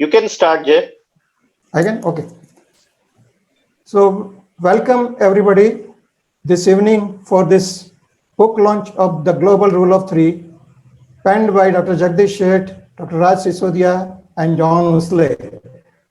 You can start, Jay. I can? Okay. So welcome everybody this evening for this book launch of The Global Rule of Three, penned by Dr. Jagdish Sheth, Dr. Raj Sodia, and John Usley.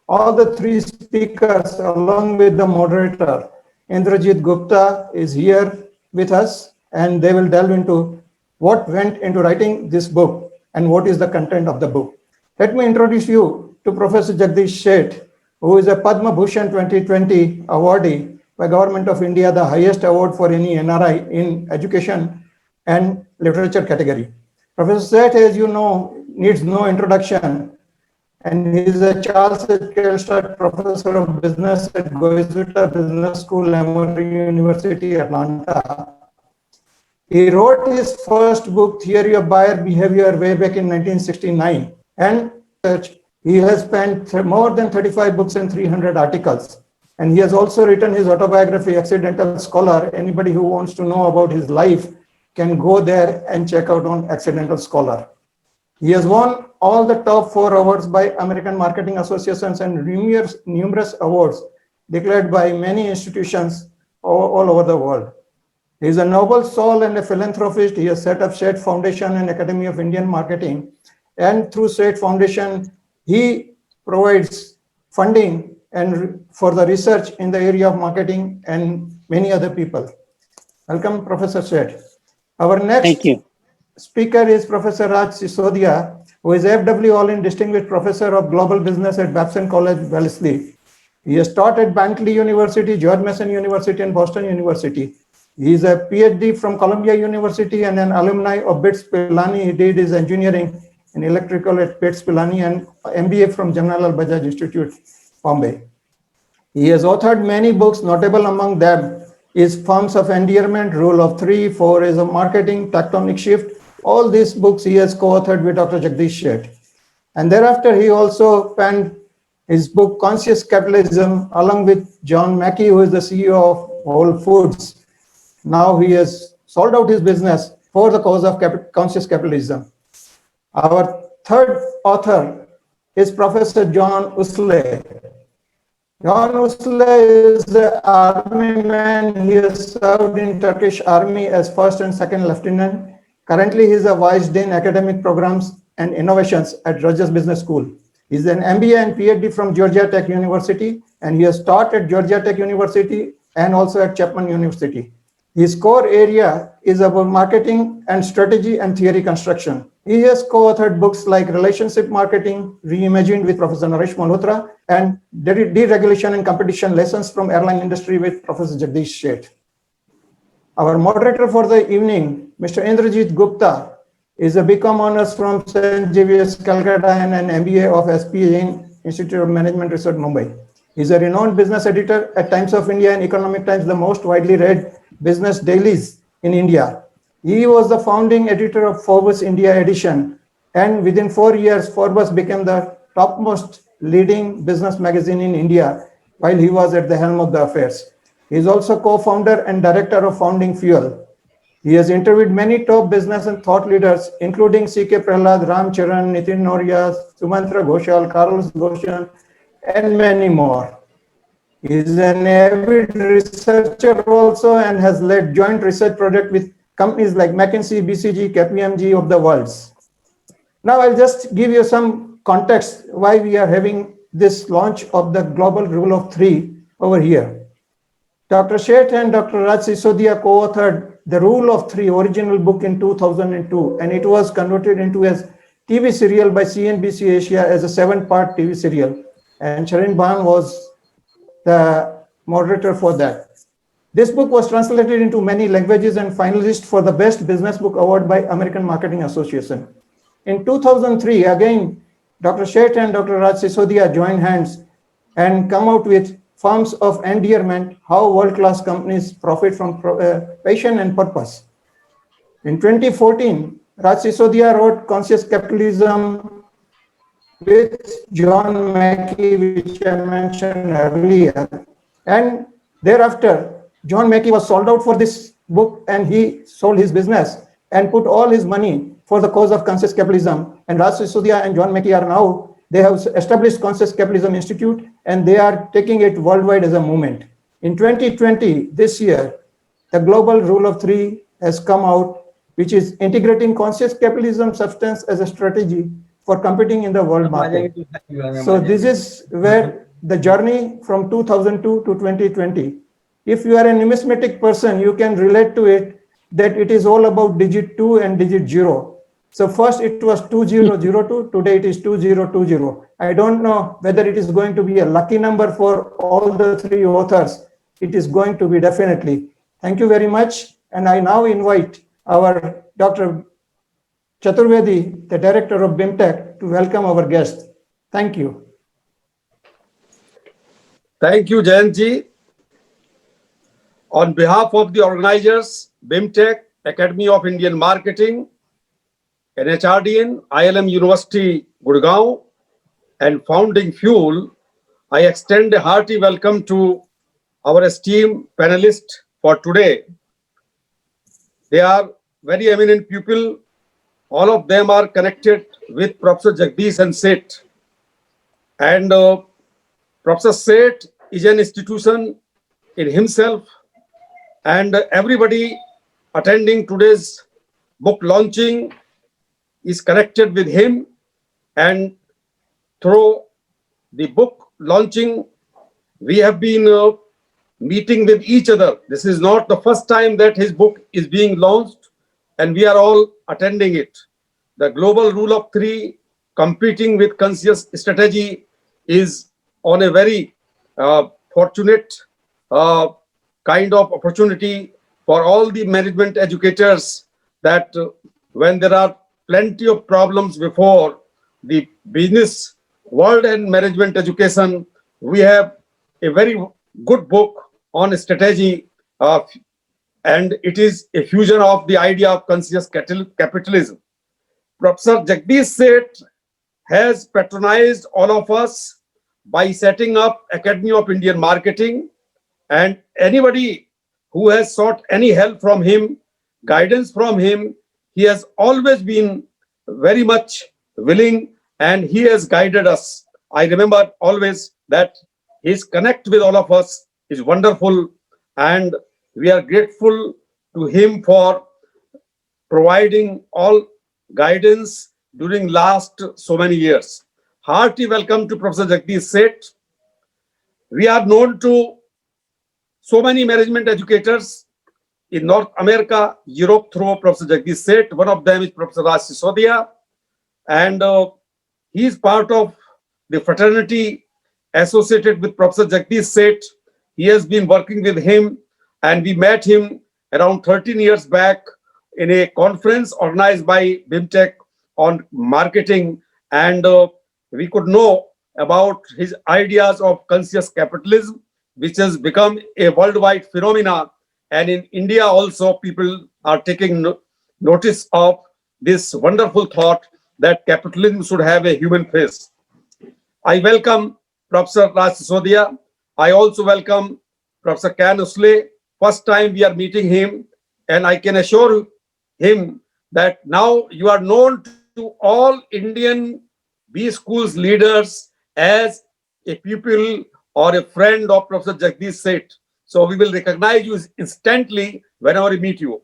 All the three speakers, along with the moderator, Indrajit Gupta, is here with us, and they will delve into what went into writing this book and what is the content of the book. Let me introduce you to Professor Jagdish Sheth, who is a Padma Bhushan 2020 awardee by Government of India, the highest award for any NRI in education and literature category. Professor Sheth, as you know, needs no introduction, and he is a Charles H. Kelstad Professor of Business at Goizueta Business School, Emory University, Atlanta. He wrote his first book, Theory of Buyer Behavior, way back in 1969, and he has spent more than 35 books and 300 articles. And he has also written his autobiography, Accidental Scholar. Anybody who wants to know about his life can go there and check out on Accidental Scholar. He has won all the top 4 awards by American Marketing Associations and numerous awards declared by many institutions all over the world. He is a noble soul and a philanthropist. He has set up Sheth Foundation and Academy of Indian Marketing. And through Sheth Foundation, he provides funding and for the research in the area of marketing and many other people. Welcome, Professor Sheth. Our next speaker is Professor Raj Sodia, who is FW All-in Distinguished Professor of Global Business at Babson College, Wellesley. He has taught at Bentley University, George Mason University, and Boston University. He is a PhD from Columbia University and an alumni of BITS Pilani. He did his engineering in electrical at BITS Pilani and MBA from Jamnalal Bajaj Institute, Bombay. He has authored many books, notable among them is Forms of Endearment, Rule of Three, 4 A's of Marketing, Tectonic Shift. All these books he has co-authored with Dr. Jagdish Sheth. And thereafter, he also penned his book, Conscious Capitalism, along with John Mackey, who is the CEO of Whole Foods. Now he has sold out his business for the cause of conscious capitalism. Our third author is Professor John Usley. John Usley is the army man. He has served in Turkish army as first and second lieutenant. Currently, he is a vice dean academic programs and innovations at Rogers Business School. He is an MBA and PhD from Georgia Tech University, and he has taught at Georgia Tech University and also at Chapman University. His core area is about marketing and strategy and theory construction. He has co-authored books like Relationship Marketing, Reimagined with Professor Naresh Malhotra, and Deregulation and Competition Lessons from Airline Industry with Professor Jagdish Sheth. Our moderator for the evening, Mr. Indrajit Gupta, is a BCom honors from St. Xavier's, Calcutta, and an MBA of SP Jain Institute of Management Research, Mumbai. He is a renowned business editor at Times of India and Economic Times, the most widely read business dailies in India. He was the founding editor of Forbes India edition, and within 4 years, Forbes became the topmost leading business magazine in India while he was at the helm of the affairs. He is also co-founder and director of Founding Fuel. He has interviewed many top business and thought leaders, including C.K. Prahlad, Ram Charan, Nitin Noria, Sumantra Ghoshal, Carlos Goshen, and many more. He is an avid researcher also and has led joint research projects with companies like McKinsey, BCG, KPMG of the world. Now I'll just give you some context why we are having this launch of the Global Rule of Three over here. Dr. Sheth and Dr. Raj Sodia co-authored the Rule of Three original book in 2002, and it was converted into a TV serial by CNBC Asia as a 7-part TV serial. And Sharin Bhan was the moderator for that. This book was translated into many languages and finalist for the Best Business Book Award by American Marketing Association. In 2003, again, Dr. Sheth and Dr. Raj Sodia joined hands and come out with Forms of Endearment, How World-Class Companies Profit from Passion and Purpose. In 2014, Raj Sodia wrote Conscious Capitalism with John Mackey, which I mentioned earlier. And thereafter, John Mackey was sold out for this book, and he sold his business and put all his money for the cause of conscious capitalism. And Raj Sodia and John Mackey are now They have established Conscious Capitalism Institute, and they are taking it worldwide as a movement. In 2020, this year, the global rule of three has come out, which is integrating conscious capitalism substance as a strategy for competing in the world market. So this is where the journey from 2002 to 2020. If you are a numismatic person, you can relate to it that it is all about digit 2 and digit 0. So first it was 2002, today it is 2020. I don't know whether it is going to be a lucky number for all the three authors. It is going to be definitely. Thank you very much. And I now invite our Dr. Chaturvedi, the director of BIMTech, to welcome our guest. Thank you. Thank you, Jayanji. On behalf of the organizers, BIMTech, Academy of Indian Marketing, NHRDN, ILM University, Gurgaon, and Founding Fuel, I extend a hearty welcome to our esteemed panelists for today. They are very eminent people. All of them are connected with Professor Jagdish and Seth. And Professor Seth is an institution in himself, and everybody attending today's book launching is connected with him, and through the book launching, we have been meeting with each other. This is not the first time that his book is being launched, and we are all attending it. The global rule of three, competing with conscious strategy, is on a very fortunate kind of opportunity for all the management educators, that when there are plenty of problems before the business world and management education, we have a very good book on strategy, and it is a fusion of the idea of conscious capitalism. Professor Jagdish Seth has patronized all of us by setting up Academy of Indian Marketing, and anybody who has sought any help from him, guidance from him, he has always been very much willing, and he has guided us. I remember always that his connect with all of us is wonderful, and we are grateful to him for providing all guidance during last so many years. Hearty welcome to Professor Jagdish Seth. We are known to so many management educators in North America, Europe, through Professor Jagdish Seth. One of them is Professor Raj Sodia, and he is part of the fraternity associated with Professor Jagdish Seth. He has been working with him, and we met him around 13 years back in a conference organized by BIMTech on marketing, and we could know about his ideas of conscious capitalism, which has become a worldwide phenomena. And in India also, people are taking notice of this wonderful thought that capitalism should have a human face. I welcome Professor Raj Sodia. I also welcome Professor Can Usle. First time we are meeting him, and I can assure him that now you are known to all Indian B schools leaders as a pupil or a friend of Professor Jagdish Seth. So we will recognize you instantly whenever we meet you.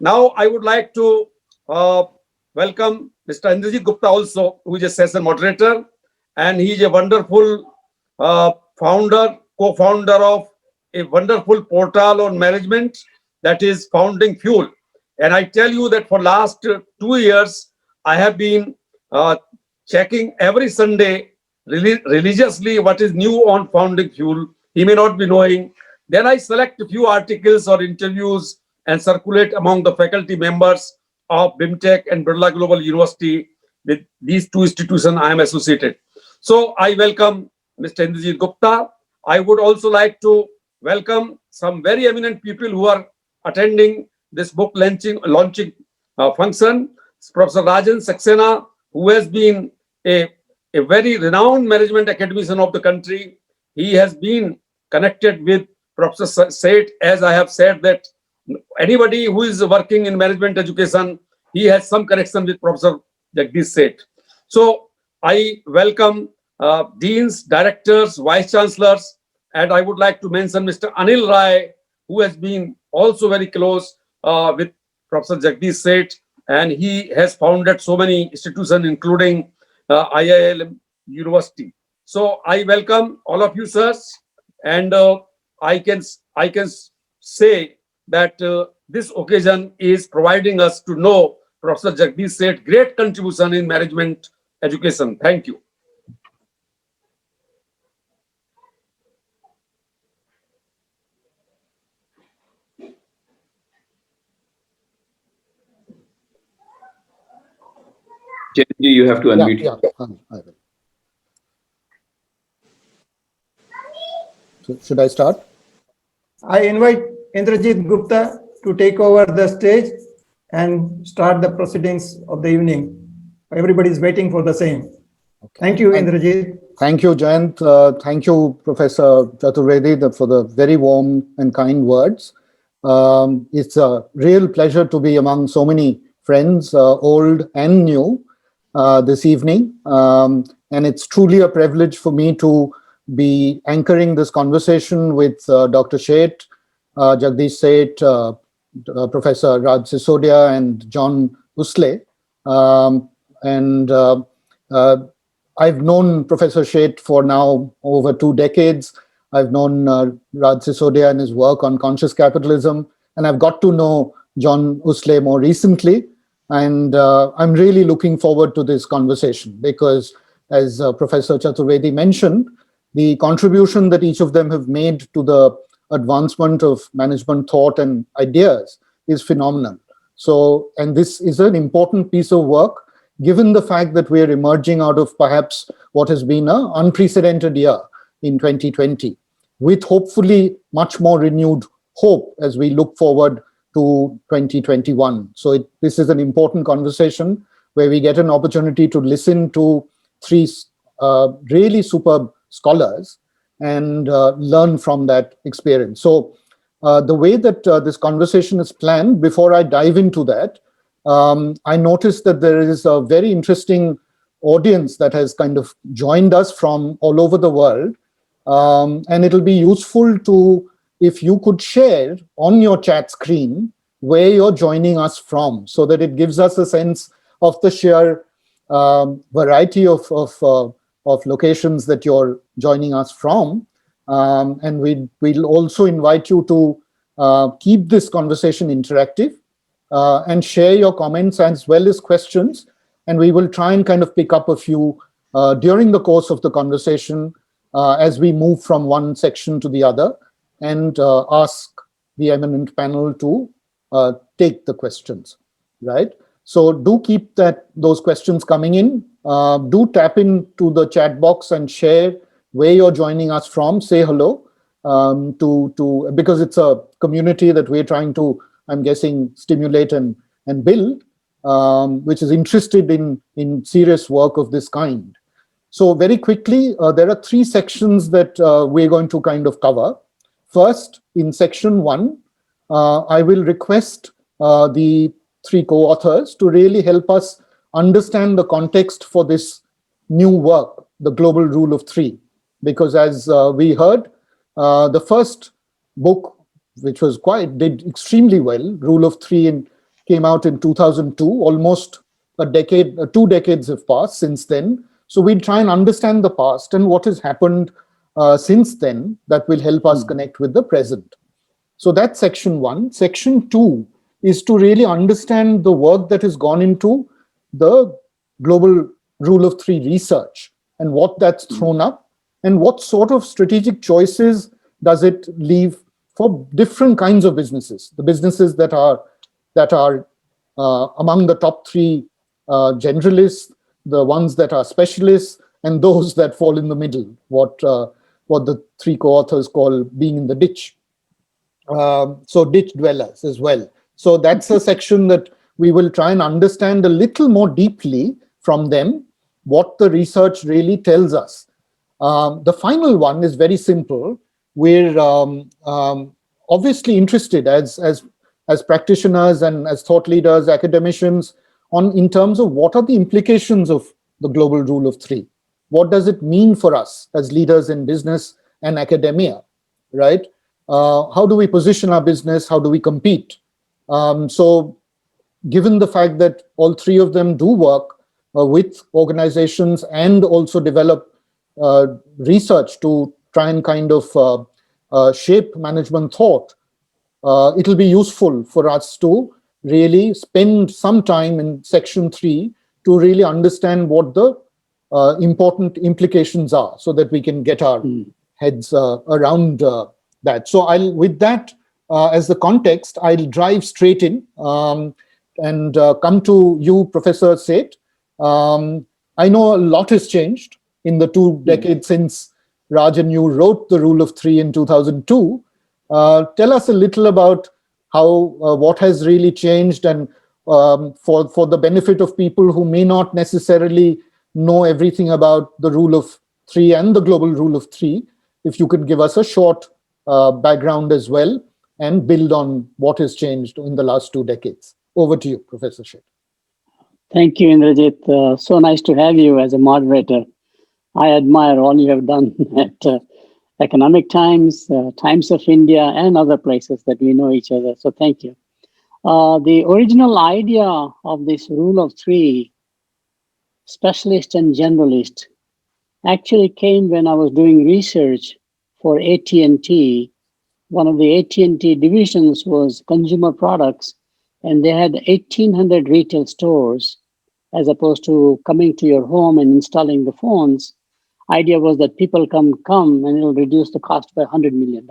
Now I would like to welcome Mr. Indrajit Gupta also, who is a session moderator, and he is a wonderful co-founder of a wonderful portal on management, that is Founding Fuel. And I tell you that for last 2 years, I have been checking every Sunday religiously what is new on Founding Fuel. He may not be knowing. Then I select a few articles or interviews and circulate among the faculty members of BIMTech and Birla Global University. With these two institutions I am associated. So I welcome Mr. Indrajit Gupta. I would also like to welcome some very eminent people who are attending this book launching function. Professor Rajan Saxena, who has been a very renowned management academician of the country. He has been connected with Professor Seth, as I have said, that anybody who is working in management education, he has some connection with Professor Jagdish Seth. So I welcome deans, directors, vice chancellors, and I would like to mention Mr. Anil Rai, who has been also very close with Professor Jagdish Seth, and he has founded so many institutions, including IIL University. So I welcome all of you, sirs, and I can say that this occasion is providing us to know Professor Jagdish Seth great contribution in management education. Thank you. Chenji, you have to Yeah, unmute. yeah, I will. So should I start? I invite Indrajit Gupta to take over the stage and start the proceedings of the evening. Everybody is waiting for the same. Okay. Thank you, Indrajit. Thank you, Jayant. Thank you, Professor Chaturvedi, for the very warm and kind words. It's a real pleasure to be among so many friends, old and new, this evening. And it's truly a privilege for me to be anchoring this conversation with Dr. Sheth, Jagdish Seth, Professor Raj Sodia, and John Usley. And I've known Professor Sheth for now over 2 decades. I've known Raj Sisodia and his work on conscious capitalism, and I've got to know John Usley more recently. And I'm really looking forward to this conversation because, as Professor Chaturvedi mentioned, the contribution that each of them have made to the advancement of management thought and ideas is phenomenal. So, and this is an important piece of work given the fact that we are emerging out of perhaps what has been an unprecedented year in 2020, with hopefully much more renewed hope as we look forward to 2021. So this is an important conversation where we get an opportunity to listen to 3 really superb scholars and learn from that experience. So the way that this conversation is planned, before I dive into that, I noticed that there is a very interesting audience that has kind of joined us from all over the world. And it'll be useful to, if you could share on your chat screen where you're joining us from, so that it gives us a sense of the sheer variety of locations that you're joining us from. And we'll also invite you to keep this conversation interactive. And share your comments as well as questions. And we will try and kind of pick up a few during the course of the conversation as we move from one section to the other and ask the eminent panel to take the questions, right? So do keep those questions coming in. Do tap into the chat box and share where you're joining us from. Say hello because it's a community that we're trying to, I'm guessing, stimulate and build, which is interested in serious work of this kind. So very quickly, there are 3 sections that we're going to kind of cover. First, in section 1, I will request the 3 co-authors to really help us understand the context for this new work, the global rule of 3. Because as we heard, the first book, which did extremely well, Rule of 3, came out in 2002. Almost a decade, 2 decades have passed since then. So we'll try and understand the past and what has happened since then that will help us connect with the present. So that's section 1. Section 2 is to really understand the work that has gone into the global Rule of 3 research and what that's thrown up and what sort of strategic choices does it leave for different kinds of businesses, the businesses that are among the top 3 generalists, the ones that are specialists, and those that fall in the middle, what the 3 co-authors call being in the ditch. So ditch dwellers as well. So that's a section that we will try and understand a little more deeply from them, what the research really tells us. The final one is very simple. We're obviously interested as practitioners and as thought leaders, academicians, in terms of what are the implications of the global rule of three? What does it mean for us as leaders in business and academia, right? How do we position our business? How do we compete? So given the fact that all three of them do work with organizations and also develop research to try and kind of shape management thought, it'll be useful for us to really spend some time in section 3 to really understand what the important implications are so that we can get our heads around that. So with that as the context, I'll drive straight in and come to you, Professor Seth. I know a lot has changed in the 2 decades since Raj and you wrote the Rule of Three in 2002. Tell us a little about how what has really changed, and for the benefit of people who may not necessarily know everything about the Rule of Three and the Global Rule of Three, if you could give us a short background as well and build on what has changed in the last 2 decades. Over to you, Professor Sheth. Thank you, Indrajit. So nice to have you as a moderator. I admire all you have done at Economic Times, Times of India, and other places that we know each other. So thank you. The original idea of this rule of three, specialist and generalist, actually came when I was doing research for AT&T. One of the AT&T divisions was consumer products, and they had 1,800 retail stores, as opposed to coming to your home and installing the phones. Idea was that people come and it'll reduce the cost by $100 million.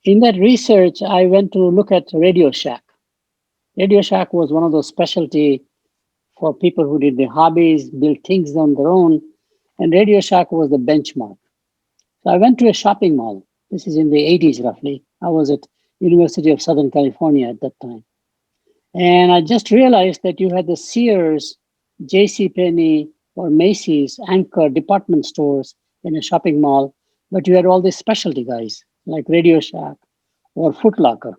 In that research, I went to look at Radio Shack. Radio Shack was one of those specialty for people who did their hobbies, built things on their own, and Radio Shack was the benchmark. So I went to a shopping mall. This is in the 80s, roughly. I was at University of Southern California at that time. And I just realized that you had the Sears, JCPenney, or Macy's anchor department stores in a shopping mall, but you had all these specialty guys like Radio Shack or Foot Locker.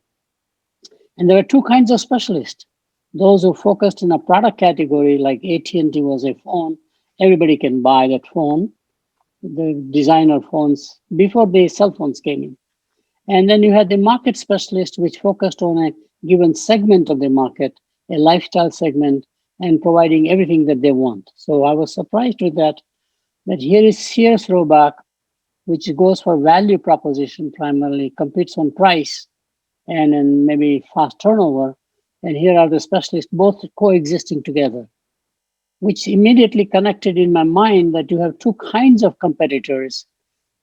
And there were 2 kinds of specialists. Those who focused in a product category, like AT&T was a phone. Everybody can buy that phone, the designer phones, before the cell phones came in. And then you had the market specialist, which focused on a given segment of the market, a lifestyle segment, and providing everything that they want. So I was surprised with that here is Sears Roebuck, which goes for value proposition primarily, competes on price and then maybe fast turnover. And here are the specialists both coexisting together, which immediately connected in my mind that you have 2 kinds of competitors.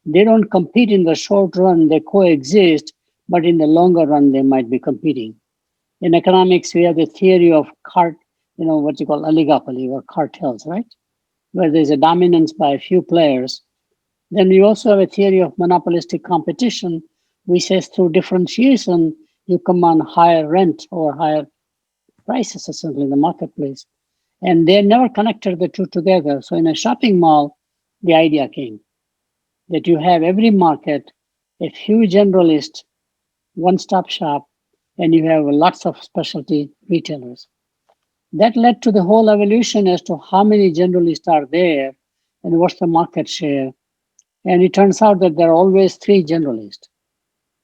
They don't compete in the short run, they coexist, but in the longer run, they might be competing. In economics, we have the theory of what you call oligopoly or cartels, right? Where there's a dominance by a few players. Then we also have a theory of monopolistic competition, which says through differentiation, you command higher rent or higher prices essentially in the marketplace. And they never connected the 2 together. So in a shopping mall, the idea came that you have every market, a few generalists, one-stop shop, and you have lots of specialty retailers. That led to the whole evolution as to how many generalists are there and what's the market share. And it turns out that there are always 3 generalists.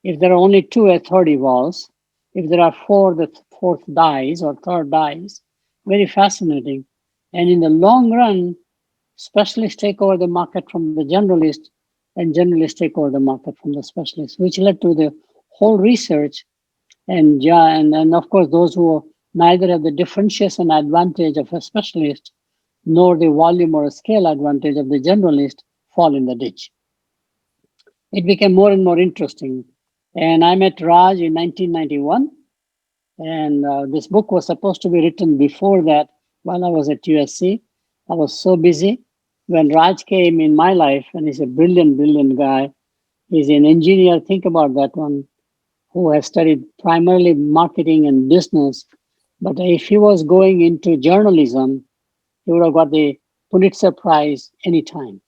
If there are only 2, a third evolves. If there are 4, the fourth dies or third dies. Very fascinating. And in the long run, specialists take over the market from the generalist, and generalists take over the market from the specialists, which led to the whole research. And of course, those who neither have the differentiation advantage of a specialist nor the volume or scale advantage of the generalist fall in the ditch. It became more and more interesting. And I met Raj in 1991. And this book was supposed to be written before that while I was at USC. I was so busy. When Raj came in my life, and he's a brilliant, brilliant guy, he's an engineer, think about that one, who has studied primarily marketing and business. But if he was going into journalism, he would have got the Pulitzer Prize anytime.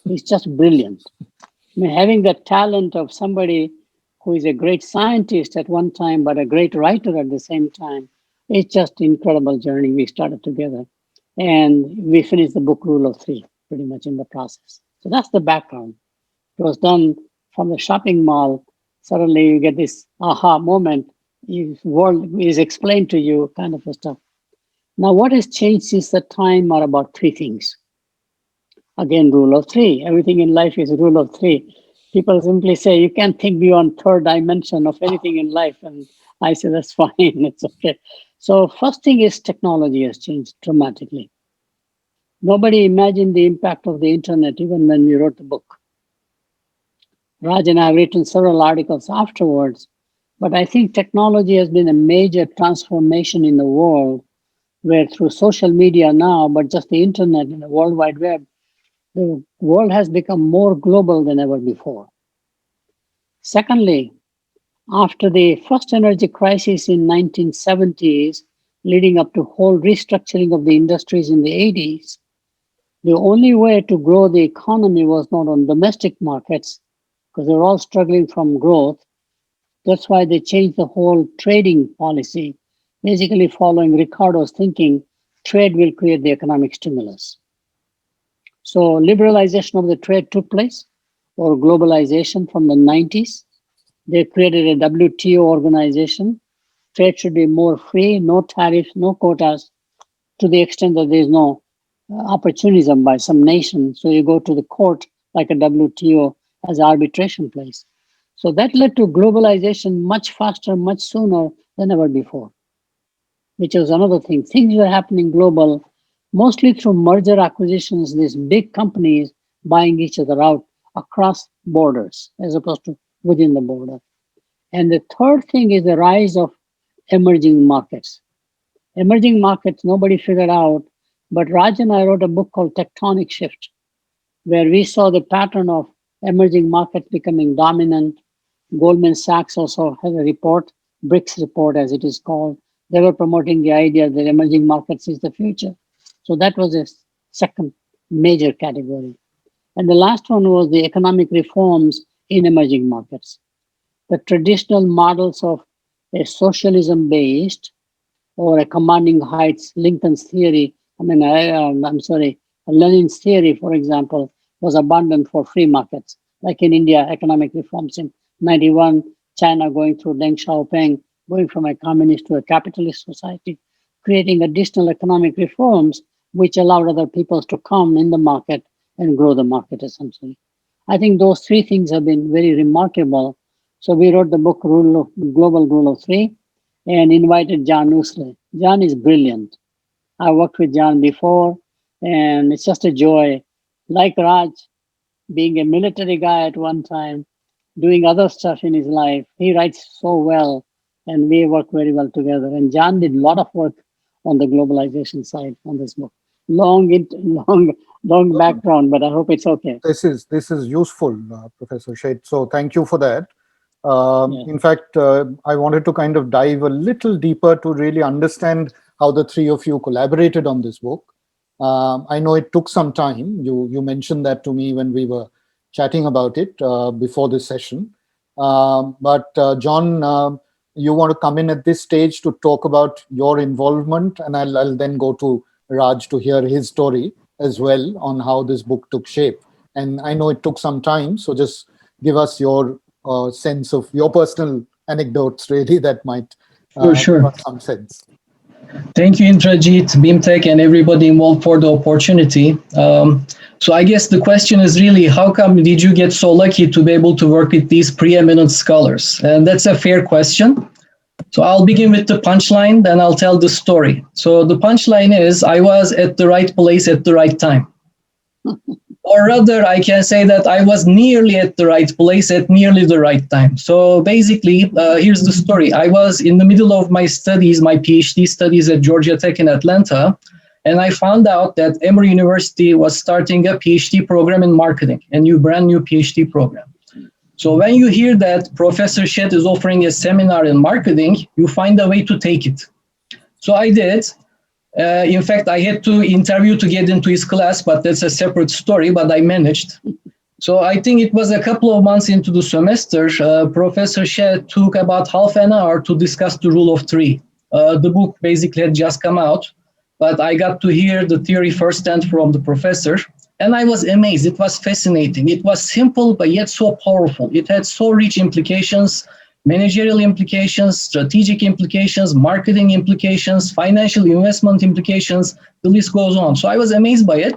He's just brilliant. I mean, having that talent of somebody who is a great scientist at one time, but a great writer at the same time, it's just incredible journey we started together. And we finished the book Rule of Three pretty much in the process. So that's the background. It was done from the shopping mall. Suddenly you get this aha moment. World is explained to you, kind of stuff. Now, what has changed since that time are about three things. Again, rule of three. Everything in life is rule of three. People simply say you can't think beyond third dimension of anything in life. And I say that's fine, it's okay. So first thing is technology has changed dramatically. Nobody imagined the impact of the internet even when we wrote the book. Raj and I have written several articles afterwards, but I think technology has been a major transformation in the world where through social media now, but just the internet and the World Wide Web, the world has become more global than ever before. Secondly, after the first energy crisis in 1970s, leading up to whole restructuring of the industries in the 80s, the only way to grow the economy was not on domestic markets, because they're all struggling from growth. That's why they changed the whole trading policy, basically following Ricardo's thinking, trade will create the economic stimulus. So liberalization of the trade took place, or globalization from the 90s. They created a WTO organization. Trade should be more free, no tariffs, no quotas, to the extent that there is no opportunism by some nation. So you go to the court like a WTO as arbitration place. So that led to globalization much faster, much sooner than ever before, which was another thing. Things were happening global, mostly through merger acquisitions, these big companies buying each other out across borders as opposed to within the border. And the third thing is the rise of emerging markets. Emerging markets, nobody figured out, but Raj and I wrote a book called Tectonic Shift, where we saw the pattern of emerging markets becoming dominant. Goldman Sachs also has a report, BRICS report as it is called. They were promoting the idea that emerging markets is the future. So that was a second major category. And the last one was the economic reforms in emerging markets. The traditional models of a socialism based or a commanding heights, Lincoln's theory, Lenin's theory, for example, was abundant for free markets, like in India, economic reforms in 91, China going through Deng Xiaoping, going from a communist to a capitalist society, creating additional economic reforms, which allowed other peoples to come in the market and grow the market essentially. I think those three things have been very remarkable. So we wrote the book Global Rule of Three and invited John Ousley. John is brilliant. I worked with John before, and it's just a joy. Like Raj, being a military guy at one time, doing other stuff in his life, he writes so well, and we work very well together. And John did a lot of work on the globalization side on this book. Long background, but I hope it's okay. This is useful, Professor Sheth. So thank you for that. In fact, I wanted to kind of dive a little deeper to really understand how the three of you collaborated on this book. I know it took some time. You mentioned that to me when we were chatting about it before this session. But John, you want to come in at this stage to talk about your involvement, and I'll then go to Raj to hear his story as well on how this book took shape. And I know it took some time, so just give us your sense of your personal anecdotes, really, that might Sure. give us some sense. Thank you, Indrajit, BIMTech, and everybody involved for the opportunity. So I guess the question is really, how come did you get so lucky to be able to work with these preeminent scholars? And that's a fair question. So I'll begin with the punchline, then I'll tell the story. So the punchline is, I was at the right place at the right time. Or rather, I can say that I was nearly at the right place at nearly the right time. So basically, here's the story. I was in the middle of my studies, my PhD studies at Georgia Tech in Atlanta, and I found out that Emory University was starting a PhD program in marketing, a brand new PhD program. So when you hear that Professor Sheth is offering a seminar in marketing, you find a way to take it. So I did. In fact, I had to interview to get into his class, but that's a separate story, but I managed. So I think it was a couple of months into the semester, Professor Sheth took about half an hour to discuss the rule of three. The book basically had just come out. but I got to hear the theory firsthand from the professor. And I was amazed. It was fascinating. It was simple, but yet so powerful. It had so rich implications, managerial implications, strategic implications, marketing implications, financial investment implications. The list goes on. So I was amazed by it.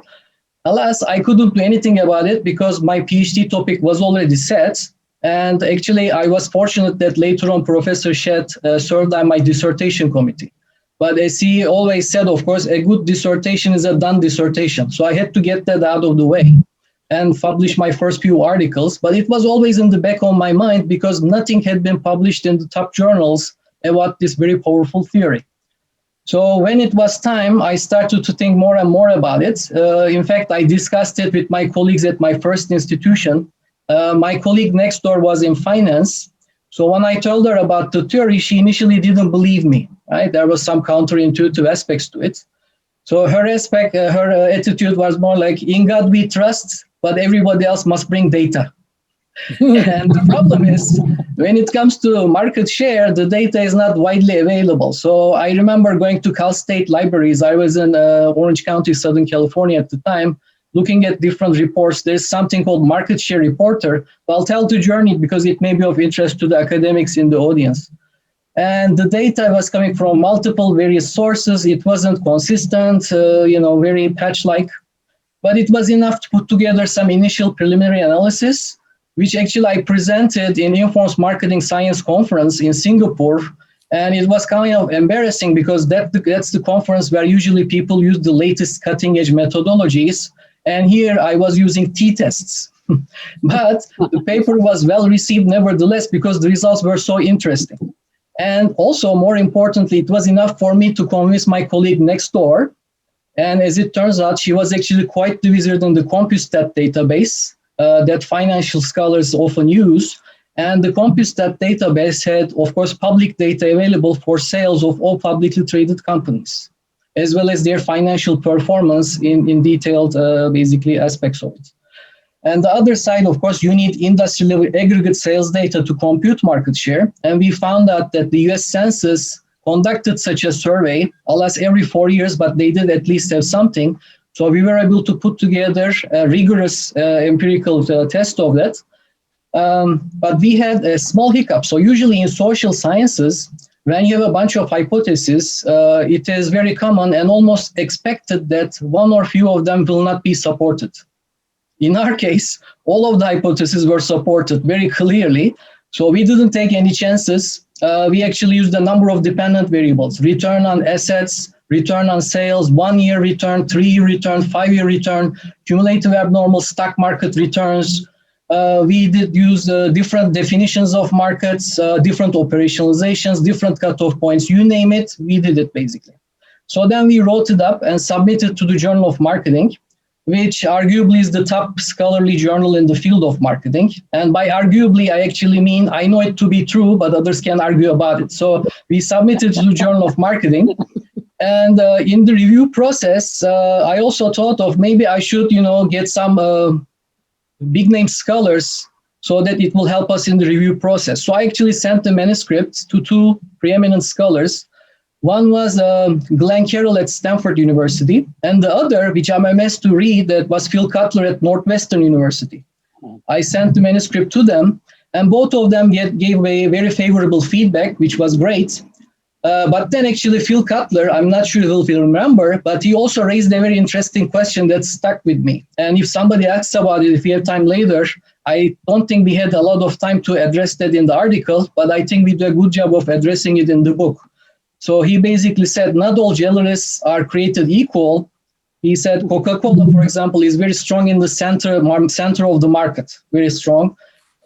Alas, I couldn't do anything about it because my PhD topic was already set. And actually, I was fortunate that later on, Professor Shed served on my dissertation committee. But as he always said, of course, a good dissertation is a done dissertation. So I had to get that out of the way and publish my first few articles. But it was always in the back of my mind because nothing had been published in the top journals about this very powerful theory. So when it was time, I started to think more and more about it. In fact, I discussed it with my colleagues at my first institution. My colleague next door was in finance. So when I told her about the theory, she initially didn't believe me. Right? There was some counterintuitive aspects to it. So her attitude was more like, in God we trust, but everybody else must bring data. And the problem is, when it comes to market share, the data is not widely available. So I remember going to Cal State libraries. I was in Orange County, Southern California at the time, looking at different reports. There's something called Market Share Reporter. I'll tell the journey because it may be of interest to the academics in the audience. And the data was coming from multiple various sources. It wasn't consistent, very patch-like, but it was enough to put together some initial preliminary analysis, which actually I presented in Informs Marketing Science Conference in Singapore. And it was kind of embarrassing because that's the conference where usually people use the latest cutting-edge methodologies. And here I was using t-tests. But the paper was well received nevertheless because the results were so interesting. And also, more importantly, it was enough for me to convince my colleague next door. And as it turns out, she was actually quite the wizard in the CompuStat database that financial scholars often use. And the CompuStat database had, of course, public data available for sales of all publicly traded companies, as well as their financial performance in detailed, basically, aspects of it. And the other side, of course, you need industry-level aggregate sales data to compute market share. And we found out that the US Census conducted such a survey, alas, every 4 years, but they did at least have something. So we were able to put together a rigorous empirical test of that. But we had a small hiccup. So usually in social sciences, when you have a bunch of hypotheses, it is very common and almost expected that one or few of them will not be supported. In our case, all of the hypotheses were supported very clearly. So we didn't take any chances. We actually used a number of dependent variables: return on assets, return on sales, 1-year return, 3-year return, 5-year return, cumulative abnormal stock market returns. We did use different definitions of markets, different operationalizations, different cutoff points, you name it, we did it basically. So then we wrote it up and submitted to the Journal of Marketing, which arguably is the top scholarly journal in the field of marketing. And by arguably, I actually mean I know it to be true, but others can argue about it. So we submitted to the Journal of Marketing. And in the review process, I also thought of maybe I should, get some big name scholars so that it will help us in the review process. So I actually sent the manuscript to 2 preeminent scholars. One was Glenn Carroll at Stanford University, and the other, which I'm amazed to read, that was Phil Cutler at Northwestern University. I sent the manuscript to them, and both of them gave a very favorable feedback, which was great. But then actually Phil Cutler, I'm not sure if you'll remember, but he also raised a very interesting question that stuck with me. And if somebody asks about it, if we have time later, I don't think we had a lot of time to address that in the article, but I think we did a good job of addressing it in the book. So he basically said, not all generalists are created equal. He said Coca-Cola, for example, is very strong in the center of the market, very strong.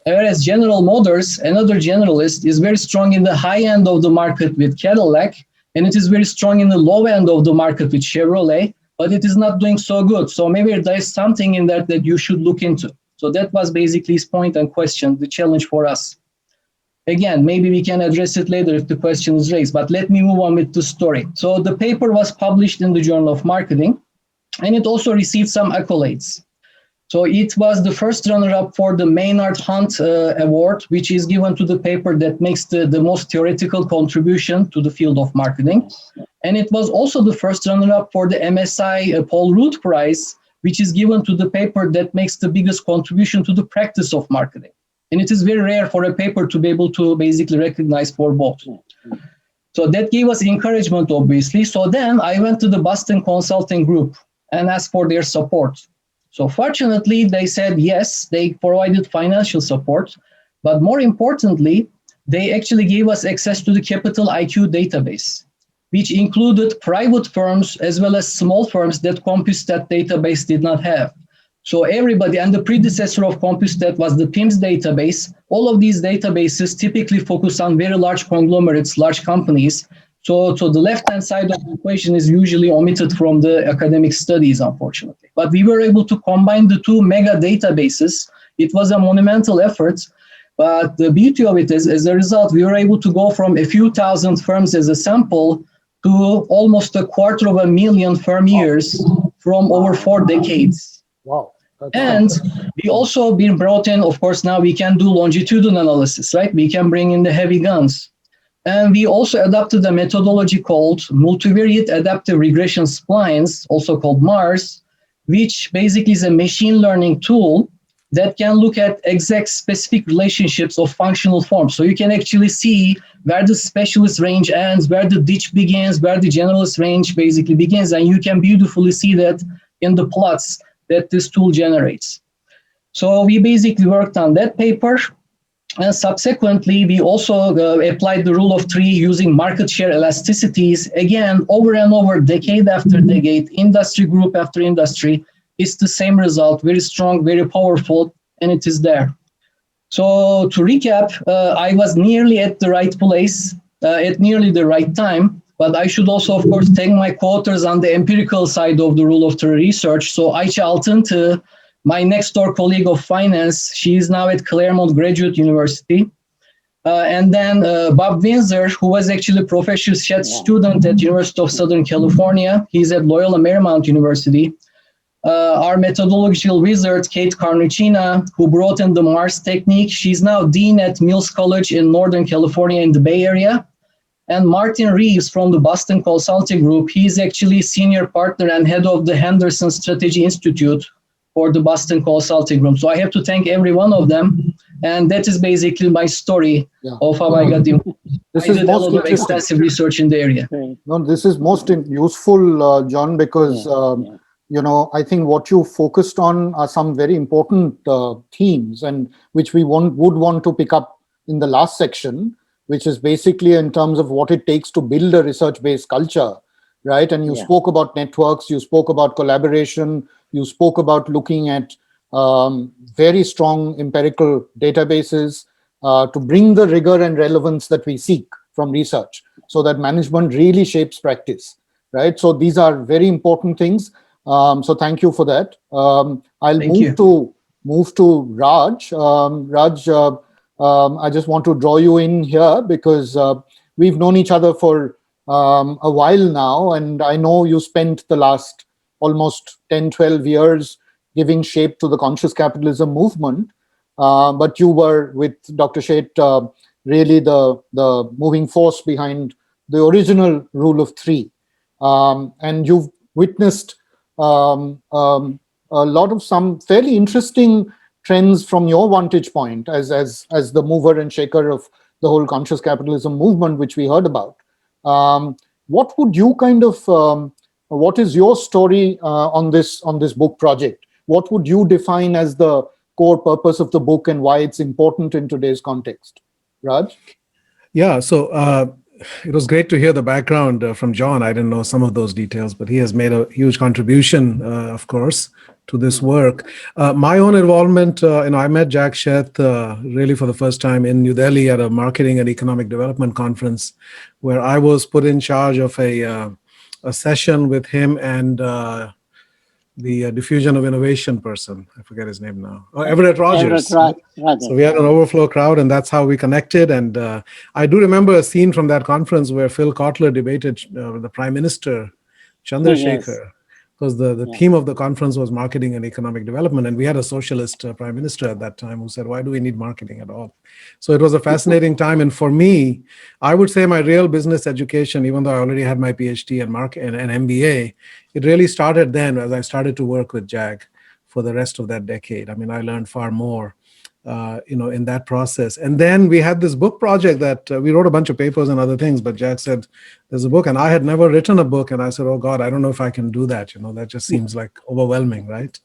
Whereas General Motors, another generalist, is very strong in the high end of the market with Cadillac, and it is very strong in the low end of the market with Chevrolet, but it is not doing so good. So maybe there's something in that you should look into. So that was basically his point and question, the challenge for us. Again, maybe we can address it later if the question is raised, but let me move on with the story. So the paper was published in the Journal of Marketing, and it also received some accolades. So it was the first runner-up for the Maynard Hunt Award, which is given to the paper that makes the most theoretical contribution to the field of marketing. And it was also the first runner-up for the MSI Paul Root Prize, which is given to the paper that makes the biggest contribution to the practice of marketing. And it is very rare for a paper to be able to basically recognize for both. So that gave us encouragement, obviously. So then I went to the Boston Consulting Group and asked for their support. So fortunately, they said yes, they provided financial support, but more importantly, they actually gave us access to the Capital IQ database, which included private firms as well as small firms that CompuStat database did not have. So everybody, and the predecessor of CompuStat was the PIMS database. All of these databases typically focus on very large conglomerates, large companies. So the left-hand side of the equation is usually omitted from the academic studies, unfortunately. But we were able to combine the two mega databases. It was a monumental effort. But the beauty of it is, as a result, we were able to go from a few thousand firms as a sample to almost 250,000 firm years from over 4 decades. Wow. And we also been brought in, of course, now we can do longitudinal analysis, right? We can bring in the heavy guns. And we also adopted a methodology called multivariate adaptive regression splines, also called MARS, which basically is a machine learning tool that can look at exact specific relationships of functional forms. So you can actually see where the specialist range ends, where the ditch begins, where the generalist range basically begins. And you can beautifully see that in the plots that this tool generates. So we basically worked on that paper. And subsequently, we also applied the rule of 3 using market share elasticities. Again, over and over, decade after decade, industry group after industry, it's the same result, very strong, very powerful, and it is there. So to recap, I was nearly at the right place, at nearly the right time, but I should also, of course, take my quotas on the empirical side of the rule of 3 research. So Ayça Altıntı, my next door colleague of finance, she is now at Claremont Graduate University. And then Bob Windsor, who was actually a professional student at University of Southern California. He's at Loyola Marymount University. Our methodological wizard, Kate Carnucina, who brought in the MARS technique. She's now dean at Mills College in Northern California in the Bay Area. And Martin Reeves from the Boston Consulting Group. He's actually senior partner and head of the Henderson Strategy Institute for the Boston Consulting Group. So I have to thank every one of them. And that is basically my story of how I got involved. I did a lot of extensive research in the area. No, this is most useful, John, because you know, I think what you focused on are some very important themes, and which we would want to pick up in the last section, which is basically in terms of what it takes to build a research-based culture, right? And you spoke about networks, you spoke about collaboration, you spoke about looking at very strong empirical databases to bring the rigor and relevance that we seek from research, so that management really shapes practice, right? So these are very important things. So thank you for that. I'll move to Raj. Raj, I just want to draw you in here because we've known each other for a while now, and I know you spent the last almost 10, 12 years giving shape to the conscious capitalism movement. But you were, with Dr. Sheth, really the moving force behind the original rule of 3. And you've witnessed a lot of some fairly interesting trends from your vantage point as the mover and shaker of the whole conscious capitalism movement, which we heard about. What would you kind of, what is your story on this book project? What would you define as the core purpose of the book and why it's important in today's context? Raj? Yeah, so it was great to hear the background from John. I didn't know some of those details, but he has made a huge contribution, of course, to this work. My own involvement, I met Jack Sheth really for the first time in New Delhi at a marketing and economic development conference, where I was put in charge of a session with him and the diffusion of innovation person. I forget his name now. Everett Rogers. Rogers. So we had an overflow crowd, and that's how we connected. And I do remember a scene from that conference where Phil Kotler debated with the Prime Minister, Chandrasekhar, because the Yeah. theme of the conference was marketing and economic development. And we had a socialist prime minister at that time who said, why do we need marketing at all? So it was a fascinating time. And for me, I would say my real business education, even though I already had my PhD and MBA, it really started then as I started to work with JAG for the rest of that decade. I mean, I learned far more in that process. And then we had this book project that we wrote a bunch of papers and other things, but Jack said, there's a book, and I had never written a book. And I said, oh God, I don't know if I can do that. That just seems like overwhelming, right?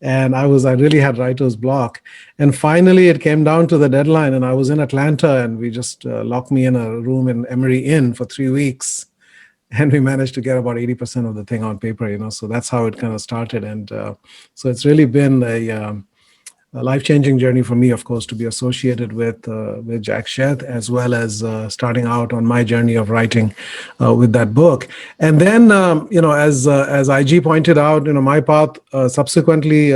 And I really had writer's block. And finally it came down to the deadline, and I was in Atlanta, and we just locked me in a room in Emory Inn for 3 weeks. And we managed to get about 80% of the thing on paper, so that's how it kind of started. And so it's really been a life-changing journey for me, of course, to be associated with Jack Sheth, as well as starting out on my journey of writing with that book. And then, as IG pointed out, my path subsequently,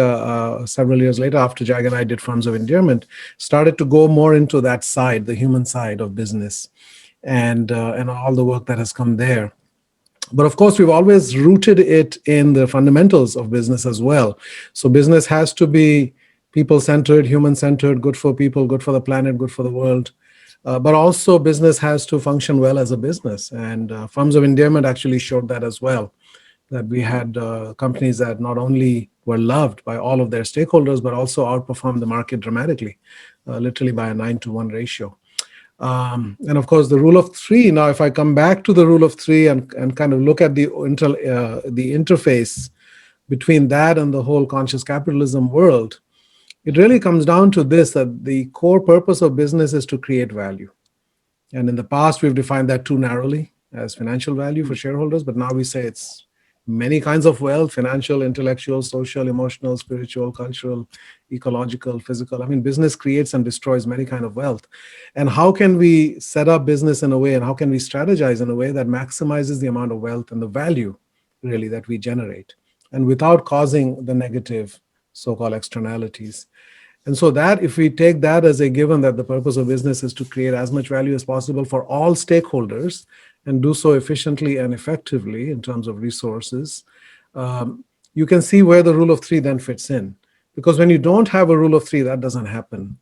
several years later, after Jack and I did Firms of Endearment, started to go more into that side, the human side of business, and all the work that has come there. But of course, we've always rooted it in the fundamentals of business as well. So business has to be people-centered, human-centered, good for people, good for the planet, good for the world. But also business has to function well as a business. And Firms of Endearment actually showed that as well, that we had companies that not only were loved by all of their stakeholders, but also outperformed the market dramatically, literally by a 9-to-1 ratio. And of course, the rule of three. Now, if I come back to the rule of three and kind of look at the interface between that and the whole conscious capitalism world, it really comes down to this, that the core purpose of business is to create value. And in the past, we've defined that too narrowly as financial value for shareholders, but now we say it's many kinds of wealth: financial, intellectual, social, emotional, spiritual, cultural, ecological, physical. I mean, business creates and destroys many kinds of wealth. And how can we set up business in a way, and how can we strategize in a way that maximizes the amount of wealth and the value, really, that we generate, and without causing the negative so-called externalities? And so that, if we take that as a given, that the purpose of business is to create as much value as possible for all stakeholders and do so efficiently and effectively in terms of resources, you can see where the rule of three then fits in. Because when you don't have a rule of three, that doesn't happen.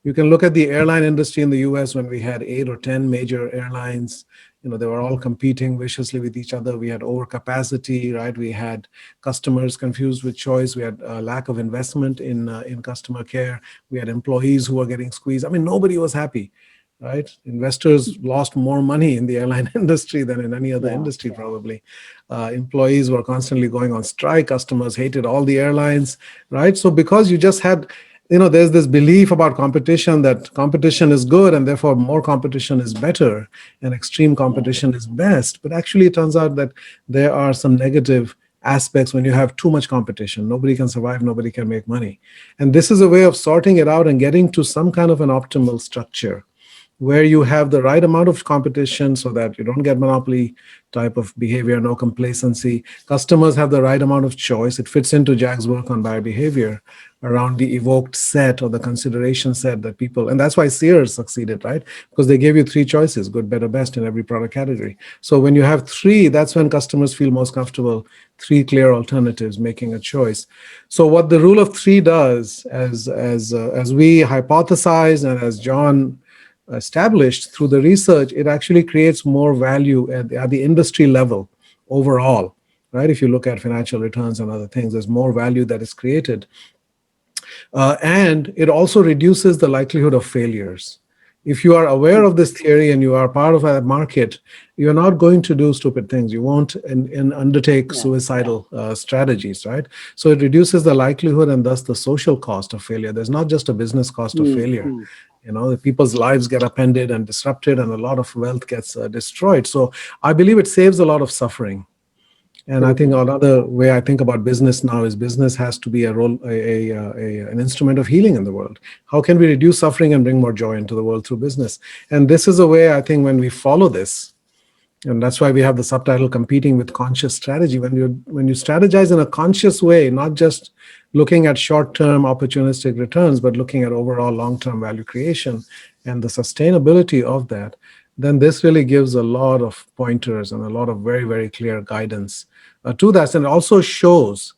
You can look at the airline industry in the US when we had 8 or 10 major airlines. They were all competing viciously with each other. We had overcapacity, right? We had customers confused with choice. We had a lack of investment in customer care. We had employees who were getting squeezed. I mean, nobody was happy, right? Investors lost more money in the airline industry than in any other industry, probably. Employees were constantly going on strike. Customers hated all the airlines, right? So because you just had, there's this belief about competition, that competition is good and therefore more competition is better and extreme competition is best. But actually it turns out that there are some negative aspects when you have too much competition. Nobody can survive, nobody can make money. And this is a way of sorting it out and getting to some kind of an optimal structure where you have the right amount of competition so that you don't get monopoly type of behavior, no complacency. Customers have the right amount of choice. It fits into Jack's work on buyer behavior around the evoked set or the consideration set that people, and that's why Sears succeeded, right? Because they gave you 3 choices, good, better, best in every product category. So when you have 3, that's when customers feel most comfortable, 3 clear alternatives, making a choice. So what the rule of 3 does, as we hypothesized and as John established through the research, it actually creates more value at the industry level overall, right? If you look at financial returns and other things, there's more value that is created. And it also reduces the likelihood of failures. If you are aware of this theory and you are part of a market, you're not going to do stupid things. You won't undertake suicidal strategies, right? So it reduces the likelihood and thus the social cost of failure. There's not just a business cost of failure. The people's lives get upended and disrupted and a lot of wealth gets destroyed. So I believe it saves a lot of suffering. And I think another way I think about business now is business has to be an instrument of healing in the world. How can we reduce suffering and bring more joy into the world through business? And this is a way, I think, when we follow this, and that's why we have the subtitle Competing with Conscious Strategy. When you strategize in a conscious way, not just looking at short-term opportunistic returns, but looking at overall long-term value creation and the sustainability of that, then this really gives a lot of pointers and a lot of very, very clear guidance to that. And it also shows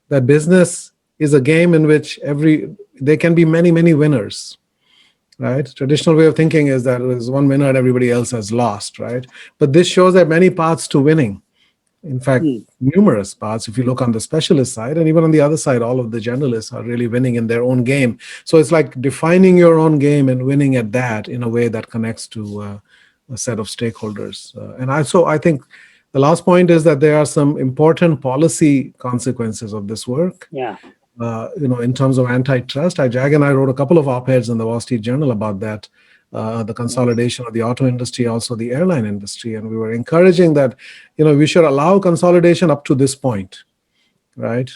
that business is a game in which there can be many, many winners, right? Traditional way of thinking is that there's one winner and everybody else has lost, right? But this shows that many paths to winning. In fact, numerous paths. If you look on the specialist side, and even on the other side, all of the generalists are really winning in their own game. So it's like defining your own game and winning at that in a way that connects to a set of stakeholders. I think the last point is that there are some important policy consequences of this work. Yeah. In terms of antitrust, Jag and I wrote a couple of op-eds in the Wall Street Journal about that. The consolidation of the auto industry, also the airline industry. And we were encouraging that, we should allow consolidation up to this point, right?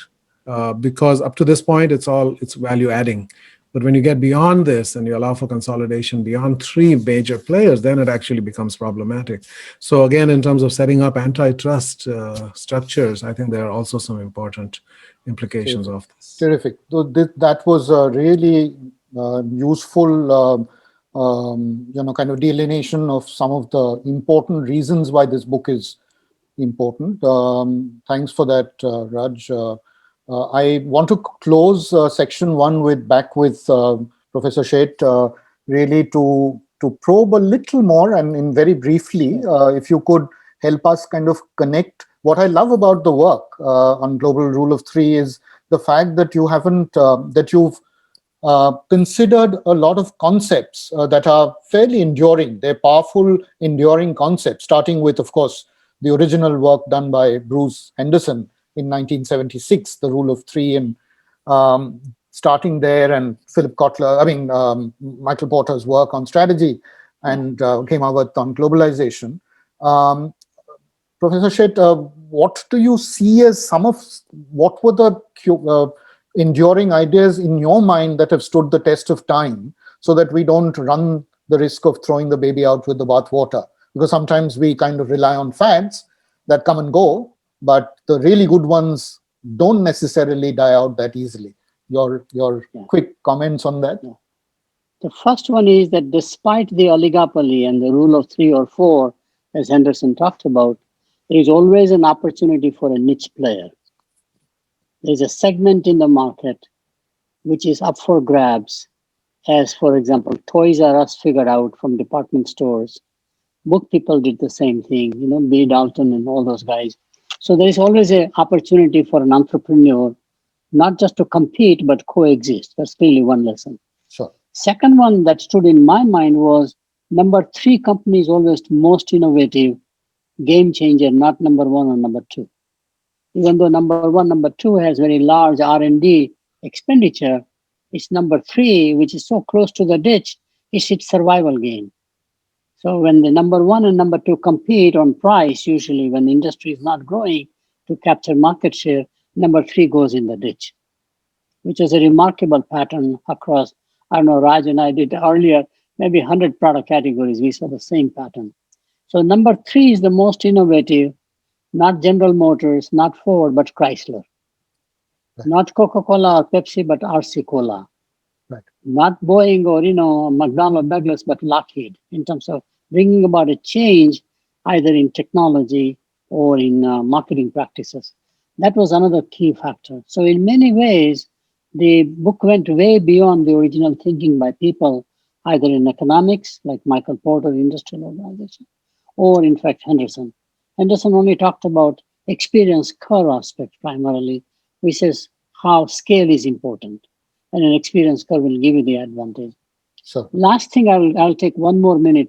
Because up to this point, it's value adding. But when you get beyond this and you allow for consolidation beyond 3 major players, then it actually becomes problematic. So again, in terms of setting up antitrust structures, I think there are also some important implications of this. Terrific. So that was a really useful kind of delineation of some of the important reasons why this book is important. Thanks for that, Raj. I want to close section 1 with Professor Sheth, really to probe a little more, and very briefly, if you could help us kind of connect. What I love about the work on Global Rule of 3 is the fact that you've considered a lot of concepts that are fairly enduring. They're powerful, enduring concepts, starting with, of course, the original work done by Bruce Henderson in 1976, the Rule of 3, and starting there, and Michael Porter's work on strategy, and came out on globalization. Professor Sheth, what do you see as what were the enduring ideas in your mind that have stood the test of time, so that we don't run the risk of throwing the baby out with the bathwater? Because sometimes we kind of rely on fads that come and go, but the really good ones don't necessarily die out that easily. Your quick comments on that? Yeah. The first one is that despite the oligopoly and the rule of 3 or 4, as Henderson talked about, there is always an opportunity for a niche player. There's a segment in the market which is up for grabs, as, for example, Toys R Us figured out from department stores. Book people did the same thing, B. Dalton and all those guys. So there is always an opportunity for an entrepreneur, not just to compete, but coexist. That's clearly one lesson. Sure. Second one that stood in my mind was number 3 company is always most innovative, game changer, not number 1 or number 2. Even though number 1, number 2 has very large R&D expenditure, it's number 3, which is so close to the ditch, it's its survival game. So when the number 1 and number 2 compete on price, usually when the industry is not growing to capture market share, number 3 goes in the ditch, which is a remarkable pattern across, I don't know, Raj and I did earlier, maybe 100 product categories, we saw the same pattern. So number 3 is the most innovative, not General Motors, not Ford, but Chrysler. Right. Not Coca-Cola or Pepsi, but RC Cola. Right. Not Boeing or, McDonnell Douglas, but Lockheed, in terms of bringing about a change either in technology or in marketing practices. That was another key factor. So in many ways, the book went way beyond the original thinking by people, either in economics, like Michael Porter, Industrial Organization, or in fact, Henderson. Henderson only talked about experience curve aspect primarily, which is how scale is important. And an experience curve will give you the advantage. Sure. Last thing, I'll take one more minute.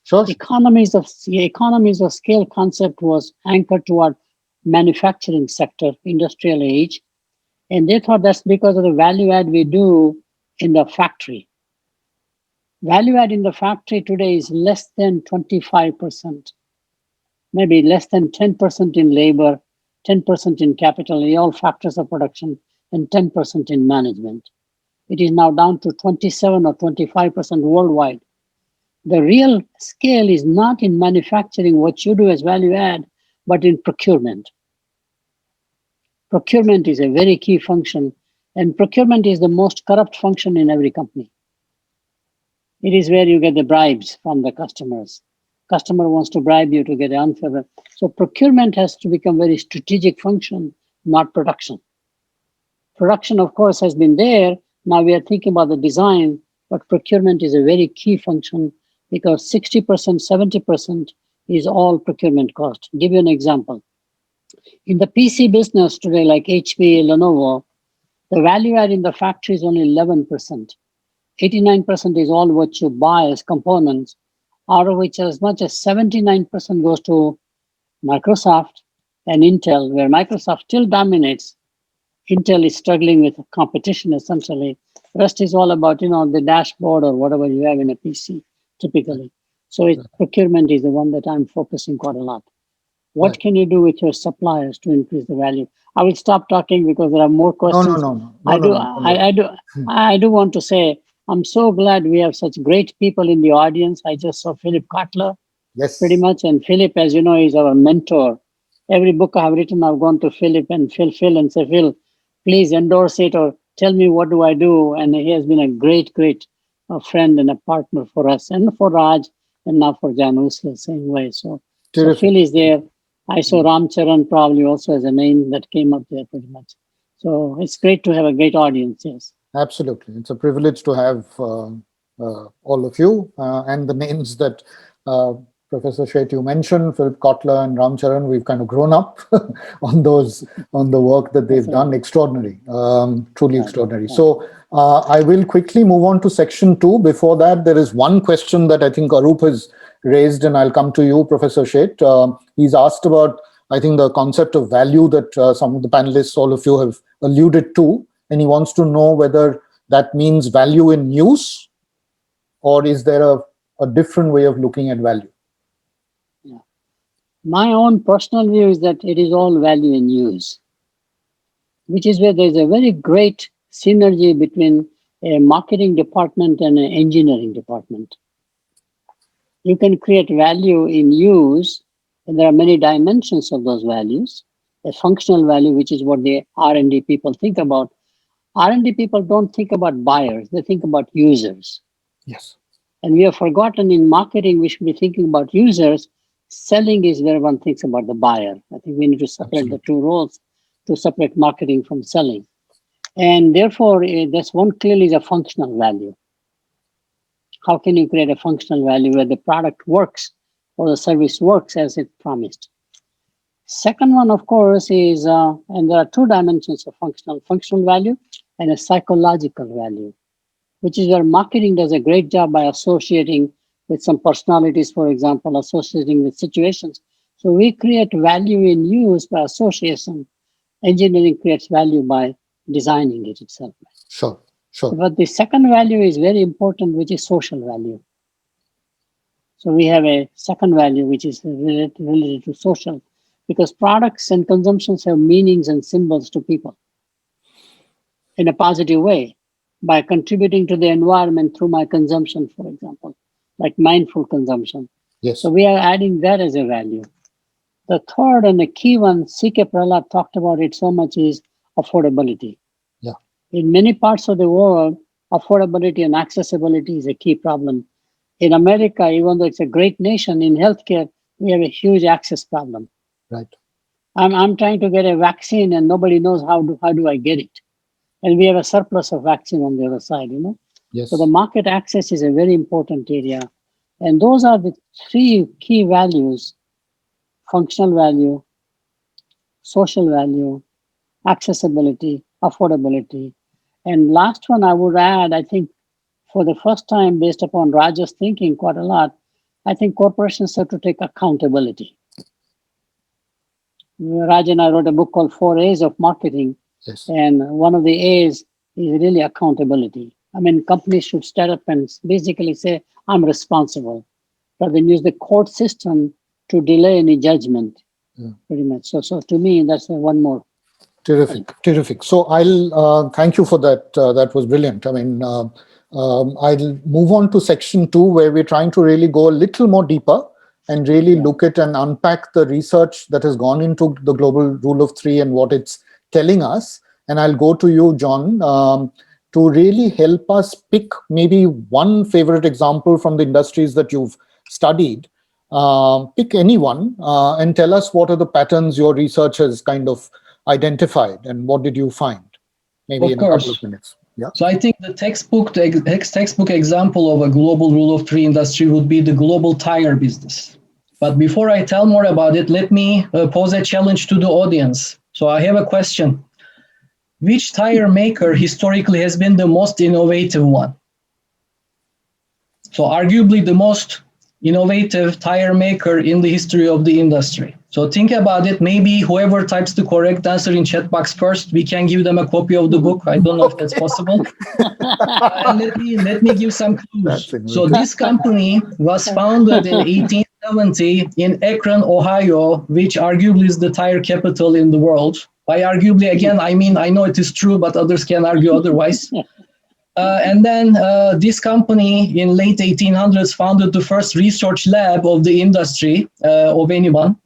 Sure. Economies of scale concept was anchored toward manufacturing sector, industrial age. And they thought that's because of the value add we do in the factory. Value add in the factory today is less than 25%, maybe less than 10% in labor, 10% in capital, all factors of production, and 10% in management. It is now down to 27 or 25% worldwide. The real scale is not in manufacturing, what you do as value add, but in procurement. Procurement is a very key function, and procurement is the most corrupt function in every company. It is where you get the bribes from the customers. Customer wants to bribe you to get unfair. So procurement has to become very strategic function, not production. Production, of course, has been there. Now we are thinking about the design, but procurement is a very key function because 60%, 70% is all procurement cost. Give you an example. In the PC business today, like HP, Lenovo, the value add in the factory is only 11%. 89% is all what you buy as components, out of which as much as 79% goes to Microsoft and Intel, where Microsoft still dominates. Intel is struggling with competition essentially. Rest is all about, the dashboard or whatever you have in a PC typically. So procurement is the one that I'm focusing quite a lot. What can you do with your suppliers to increase the value? I will stop talking because there are more questions. No. I do want to say, I'm so glad we have such great people in the audience. I just saw Philip Kotler Yes. pretty much. And Philip, as you know, is our mentor. Every book I have written, I've gone to Philip and Phil and say, Phil, please endorse it or tell me what do I do. And he has been a great friend and a partner for us and for Raj and now for Jan Usla, same way. So Phil is there. I saw Ram Charan probably also as a name that came up there pretty much. So it's great to have a great audience, yes. Absolutely. It's a privilege to have all of you and the names that Professor Sheth, you mentioned, Philip Kotler and Ram Charan, we've kind of grown up on the work that they've done. Extraordinary, truly extraordinary. So I will quickly move on to section 2. Before that, there is one question that I think Arup has raised, and I'll come to you, Professor Sheth. He's asked about, I think, the concept of value that some of the panelists, all of you have alluded to, and he wants to know whether that means value in use, or is there a different way of looking at value? My own personal view is that it is all value in use, which is where there's a very great synergy between a marketing department and an engineering department. You can create value in use, and there are many dimensions of those values. A functional value, which is what the R&D people think about. R&D people don't think about buyers, they think about users. Yes. And we have forgotten in marketing, we should be thinking about users. Selling is where one thinks about the buyer. I think we need to separate the two roles to separate marketing from selling. And therefore, that's one clearly is a functional value. How can you create a functional value where the product works or the service works as it promised? Second one, of course, is, and there are two dimensions of functional value and a psychological value, which is where marketing does a great job by associating with some personalities, for example, associating with situations. So we create value in use by association. Engineering creates value by designing it itself. Sure. But the second value is very important, which is social value. So we have a second value, which is related to social, because products and consumptions have meanings and symbols to people in a positive way by contributing to the environment through my consumption, for example, like mindful consumption. Yes. So we are adding that as a value. The third and the key one, C.K. Prahlad talked about it so much, is affordability. Yeah. In many parts of the world, affordability and accessibility is a key problem. In America, even though it's a great nation, in healthcare, we have a huge access problem. Right. I'm trying to get a vaccine and nobody knows how do I get it. And we have a surplus of vaccine on the other side, Yes. So the market access is a very important area. And those are the three key values: functional value, social value, accessibility, affordability. And last one I would add, I think for the first time, based upon Raj's thinking quite a lot, I think corporations have to take accountability. Raj and I wrote a book called 4 A's of Marketing. Yes. And one of the A's is really accountability. I mean, companies should stand up and basically say, I'm responsible, rather than use the court system to delay any judgment, pretty much. So to me, that's one more. Terrific. So I'll thank you for that. That was brilliant. I mean, I'll move on to section 2, where we're trying to really go a little more deeper and really look at and unpack the research that has gone into the global rule of 3 and what it's telling us. And I'll go to you, John, to really help us pick maybe one favorite example from the industries that you've studied, Pick anyone and tell us what are the patterns your research has kind of identified and what did you find? Maybe Of in a couple course. of minutes. Yeah. So I think the textbook example of a global rule of three industry would be the global tire business. But before I tell more about it, let me pose a challenge to the audience. So I have a question. Which tire maker historically has been the most innovative one? So arguably the most innovative tire maker in the history of the industry. So think about it. Maybe whoever types the correct answer in chat box first, we can give them a copy of the book. I don't know if that's possible. And let me give some clues. So this company was founded in 1870 in Akron, Ohio, which arguably is the tire capital in the world. By arguably, again, I mean, I know it is true, but others can argue otherwise. And then this company in late 1800s founded the first research lab of the industry of anyone.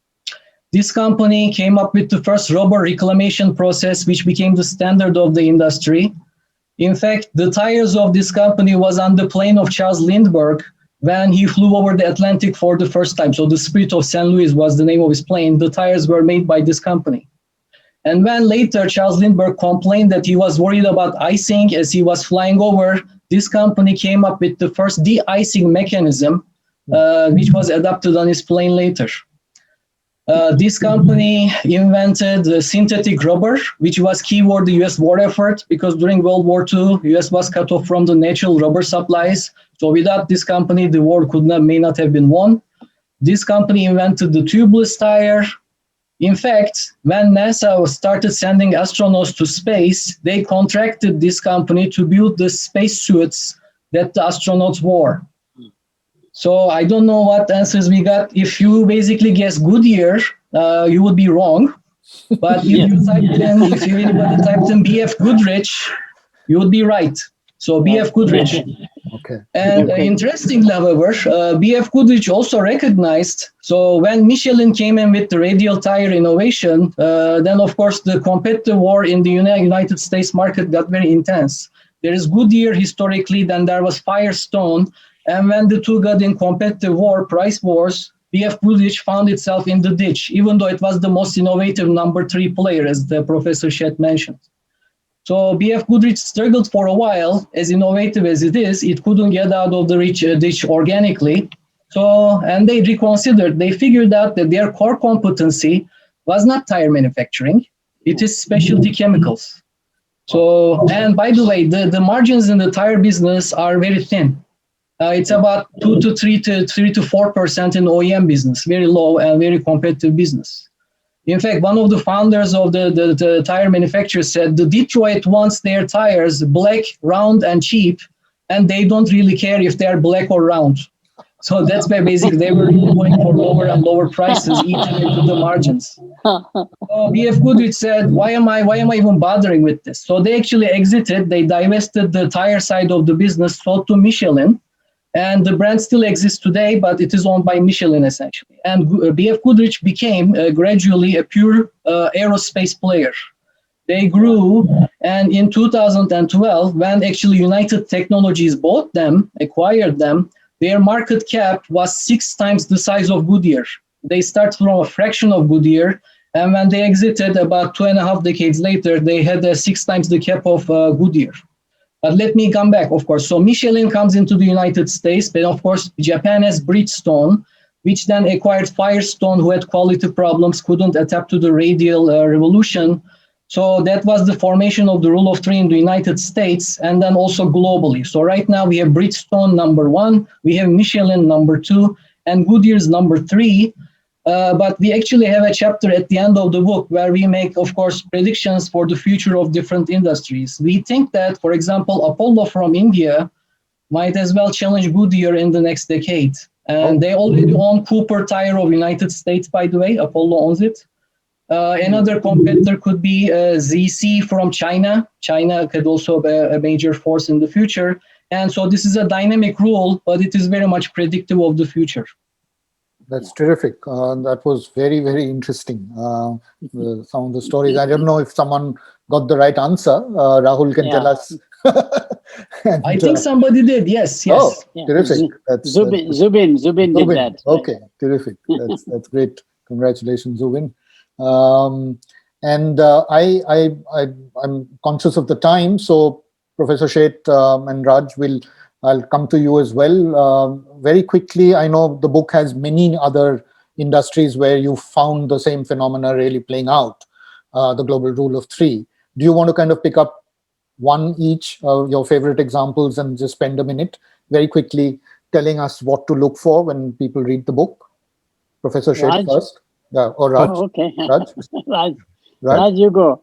This company came up with the first rubber reclamation process, which became the standard of the industry. In fact, the tires of this company was on the plane of Charles Lindbergh when he flew over the Atlantic for the first time. So the Spirit of St. Louis was the name of his plane. The tires were made by this company. And when later Charles Lindbergh complained that he was worried about icing as he was flying over, this company came up with the first de-icing mechanism, which was adopted on his plane later. This company invented synthetic rubber, which was key for the US war effort, because during World War II, US was cut off from the natural rubber supplies. So without this company, the war may not have been won. This company invented the tubeless tire. In fact, when NASA started sending astronauts to space, they contracted this company to build the spacesuits that the astronauts wore. So I don't know what answers we got. If you basically guess Goodyear, you would be wrong. But if anybody typed in BF Goodrich, you would be right. So BF Goodrich. Okay. And interestingly, however, BF Goodrich also recognized, so when Michelin came in with the radial tire innovation, then of course the competitive war in the United States market got very intense. There is Goodyear historically, then there was Firestone, and when the two got in competitive war, price wars, BF Goodrich found itself in the ditch, even though it was the most innovative number 3 player, as the Professor Shet mentioned. So BF Goodrich struggled for a while. As innovative as it is, it couldn't get out of the ditch organically. So, and they reconsidered. They figured out that their core competency was not tire manufacturing. It is specialty chemicals. So, and by the way, the margins in the tire business are very thin. It's about 3 to 4% in OEM business, very low and very competitive business. In fact, one of the founders of the tire manufacturer said the Detroit wants their tires black, round, and cheap, and they don't really care if they're black or round. So that's why basically they were really going for lower and lower prices, eating into the margins. So BF Goodrich said, why am I even bothering with this? So they actually exited. They divested the tire side of the business, sold to Michelin. And the brand still exists today, but it is owned by Michelin essentially. And BF Goodrich became gradually a pure aerospace player. They grew, and in 2012, when actually United Technologies bought them, acquired them, their market cap was 6 times the size of Goodyear. They started from a fraction of Goodyear, and when they exited about 2.5 decades later, they had 6 times the cap of Goodyear. But let me come back, of course. So Michelin comes into the United States, but of course, Japan has Bridgestone, which then acquired Firestone, who had quality problems, couldn't adapt to the radial revolution. So that was the formation of the rule of 3 in the United States, and then also globally. So right now we have Bridgestone number 1, we have Michelin number 2, and Goodyear's number 3. But we actually have a chapter at the end of the book where we make, of course, predictions for the future of different industries. We think that, for example, Apollo from India might as well challenge Goodyear in the next decade. And they already own Cooper Tire of United States, by the way. Apollo owns it. Another competitor could be ZC from China. China could also be a major force in the future. And so this is a dynamic rule, but it is very much predictive of the future. That's terrific. That was very, very interesting. Some of the stories. I don't know if someone got the right answer. Rahul can tell us. And, I think somebody did. Yes, oh, yes. Yeah. terrific. Zubin did Zubin. that. Right? Okay, terrific. That's great. Congratulations, Zubin. And I'm conscious of the time, so Professor Sheth and Raj I'll come to you as well. Very quickly, I know the book has many other industries where you found the same phenomena really playing out, the global rule of three. Do you want to kind of pick up one each, your favorite examples, and just spend a minute very quickly telling us what to look for when people read the book? Professor Sheth Raj? first, yeah, or Raj. Oh, okay. Raj, Raj, Raj. Raj, you go.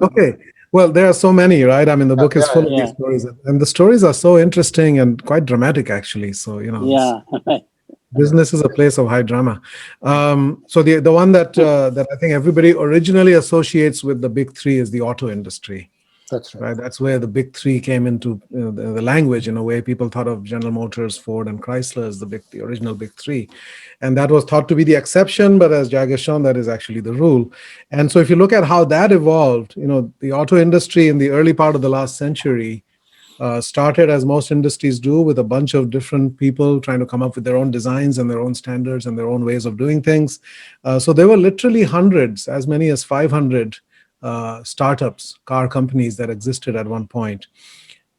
Okay. Well, there are so many, right? I mean, the book is full of Yeah. these stories, and the stories are so interesting and quite dramatic, actually. So, Yeah. business is a place of high drama. So the one that I think everybody originally associates with the big three is the auto industry. That's right. Right, that's where the big three came into the language in a way. People thought of General Motors, Ford, and Chrysler as the original big three, and that was thought to be the exception. But as Jag has shown, that is actually the rule. And so, if you look at how that evolved, the auto industry in the early part of the last century started, as most industries do, with a bunch of different people trying to come up with their own designs and their own standards and their own ways of doing things. So there were literally hundreds, as many as 500 startups, car companies that existed at one point.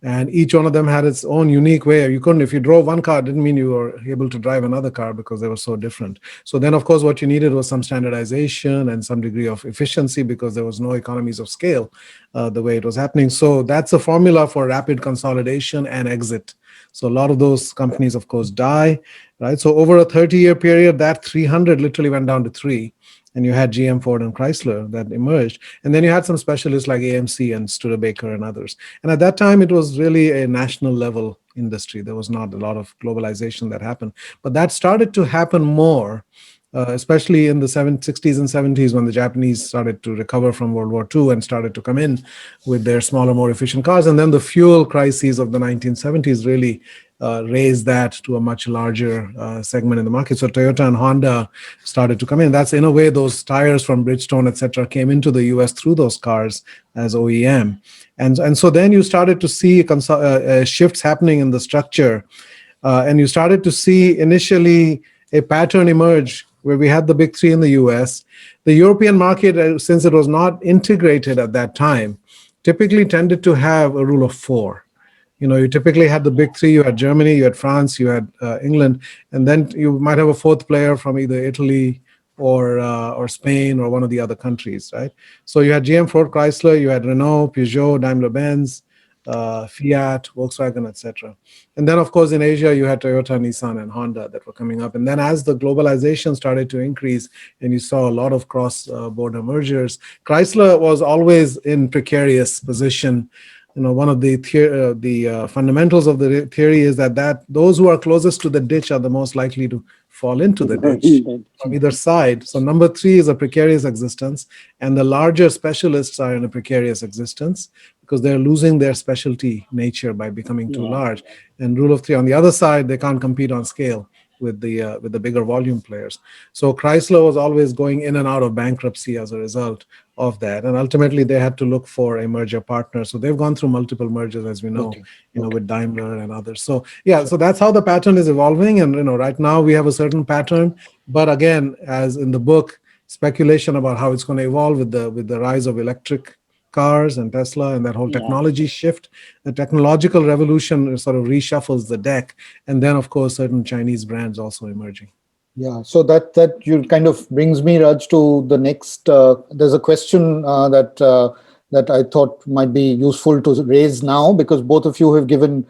And each one of them had its own unique way. You couldn't, if you drove one car, it didn't mean you were able to drive another car because they were so different. So then, of course, what you needed was some standardization and some degree of efficiency because there was no economies of scale the way it was happening. So that's a formula for rapid consolidation and exit. So a lot of those companies, of course, die, right? So over a 30-year period, that 300 literally went down to 3. And you had GM, Ford, and Chrysler that emerged. And then you had some specialists like AMC and Studebaker and others. And at that time, it was really a national level industry. There was not a lot of globalization that happened. But that started to happen more, especially in the 60s and 70s when the Japanese started to recover from World War II and started to come in with their smaller, more efficient cars. And then the fuel crises of the 1970s really raised that to a much larger segment in the market. So Toyota and Honda started to come in. That's in a way those tires from Bridgestone, etc., came into the US through those cars as OEM. And so then you started to see shifts happening in the structure. And you started to see initially a pattern emerge where we had the big three in the US. The European market, since it was not integrated at that time, typically tended to have a rule of 4. You typically had the big three. You had Germany, you had France, you had England, and then you might have a fourth player from either Italy or Spain or one of the other countries, right? So you had GM, Ford, Chrysler, you had Renault, Peugeot, Daimler-Benz, Fiat, Volkswagen, etc. And then, of course, in Asia, you had Toyota, Nissan, and Honda that were coming up. And then as the globalization started to increase and you saw a lot of cross-border mergers, Chrysler was always in precarious position. One of the fundamentals of the theory is that those who are closest to the ditch are the most likely to fall into the ditch from either side. So number 3 is a precarious existence, and the larger specialists are in a precarious existence because they're losing their specialty nature by becoming too large. And rule of 3 on the other side, they can't compete on scale with the bigger volume players. So Chrysler was always going in and out of bankruptcy as a result of that, and ultimately they had to look for a merger partner. So they've gone through multiple mergers, as we know, with Daimler and others. So so that's how the pattern is evolving. And right now we have a certain pattern, but again, as in the book, speculation about how it's going to evolve with the rise of electric cars and Tesla and that whole technology shift. The technological revolution sort of reshuffles the deck, and then of course certain Chinese brands also emerging. Yeah, so that you kind of brings me, Raj, to the next. There's a question that I thought might be useful to raise now, because both of you have given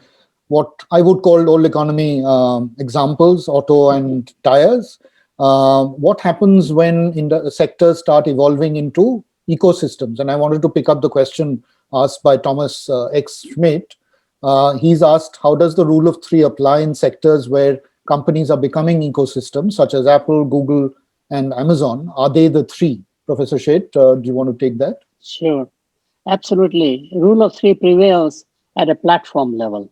what I would call old economy examples, auto and tires. What happens when sectors start evolving into ecosystems? And I wanted to pick up the question asked by Thomas X. Schmidt. He's asked, how does the rule of 3 apply in sectors where companies are becoming ecosystems, such as Apple, Google, and Amazon? Are they the 3? Professor Sheth, do you want to take that? Sure. Absolutely. Rule of 3 prevails at a platform level,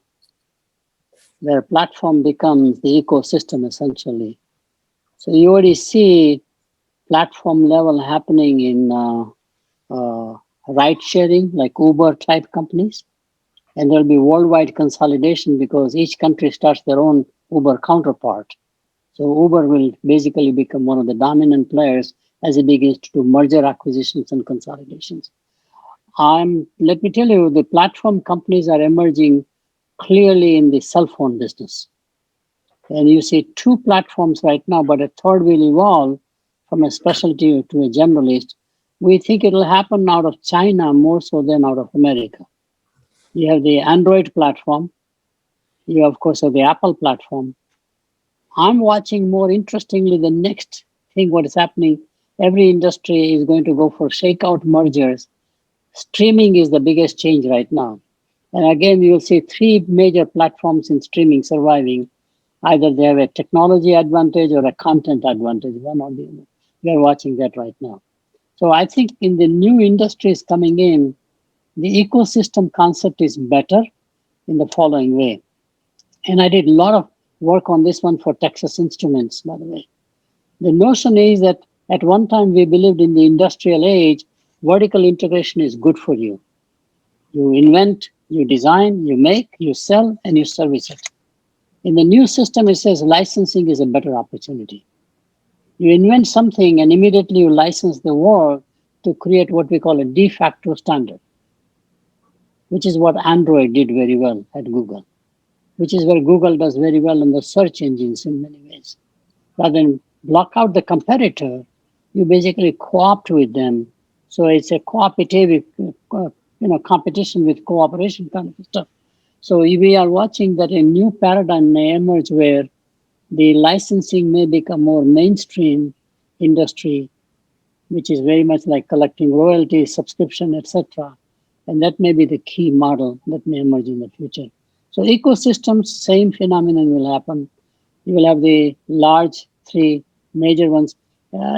where platform becomes the ecosystem essentially. So you already see platform level happening in ride sharing, like Uber type companies. And there'll be worldwide consolidation because each country starts their own Uber counterpart. So Uber will basically become one of the dominant players as it begins to do merger acquisitions and consolidations. Let me tell you, the platform companies are emerging clearly in the cell phone business. And you see two platforms right now, but a third will evolve from a specialty to a generalist. We think it'll happen out of China more so than out of America. You have the Android platform. You, of course, have the Apple platform. I'm watching more interestingly the next thing, what is happening. Every industry is going to go for shakeout mergers. Streaming is the biggest change right now. And again, you'll see three major platforms in streaming surviving. Either they have a technology advantage or a content advantage, one or the other. We are watching that right now. So I think in the new industries coming in, the ecosystem concept is better in the following way. And I did a lot of work on this one for Texas Instruments, by the way. The notion is that at one time we believed in the industrial age, vertical integration is good for you. You invent, you design, you make, you sell, and you service it. In the new system, it says licensing is a better opportunity. You invent something and immediately you license the work to create what we call a de facto standard, which is what Android did very well at Google, which is where Google does very well in the search engines in many ways. Rather than block out the competitor, you basically co-opt with them. So it's a cooperative, competition with cooperation kind of stuff. So we are watching that a new paradigm may emerge where the licensing may become more mainstream industry, which is very much like collecting royalties, subscription, etc. And that may be the key model that may emerge in the future. So ecosystems, same phenomenon will happen. You will have the large three major ones.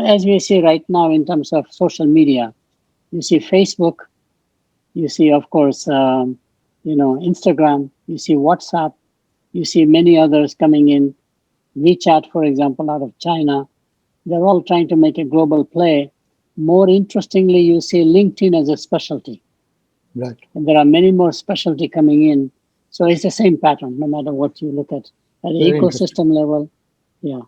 As we see right now in terms of social media, you see Facebook, you see, of course, Instagram, you see WhatsApp, you see many others coming in. WeChat, for example, out of China. They're all trying to make a global play. More interestingly, you see LinkedIn as a specialty. Right. And there are many more specialty coming in. So it's the same pattern, no matter what you look at the ecosystem level. Yeah.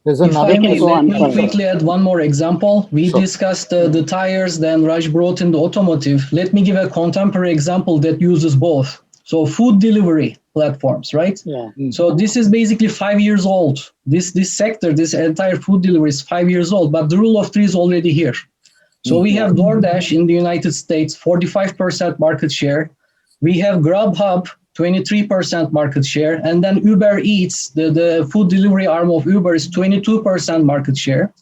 There's If another I may, go let on me further. quickly add one more example. We Sure. discussed the tires, then Raj brought in the automotive. Let me give a contemporary example that uses both. So food delivery platforms, right? Yeah. So this is basically 5 years old. This sector, this entire food delivery is 5 years old, but the rule of three is already here. So we have DoorDash in the United States, 45% market share. We have Grubhub, 23% market share. And then Uber Eats, the food delivery arm of Uber, is 22% market share.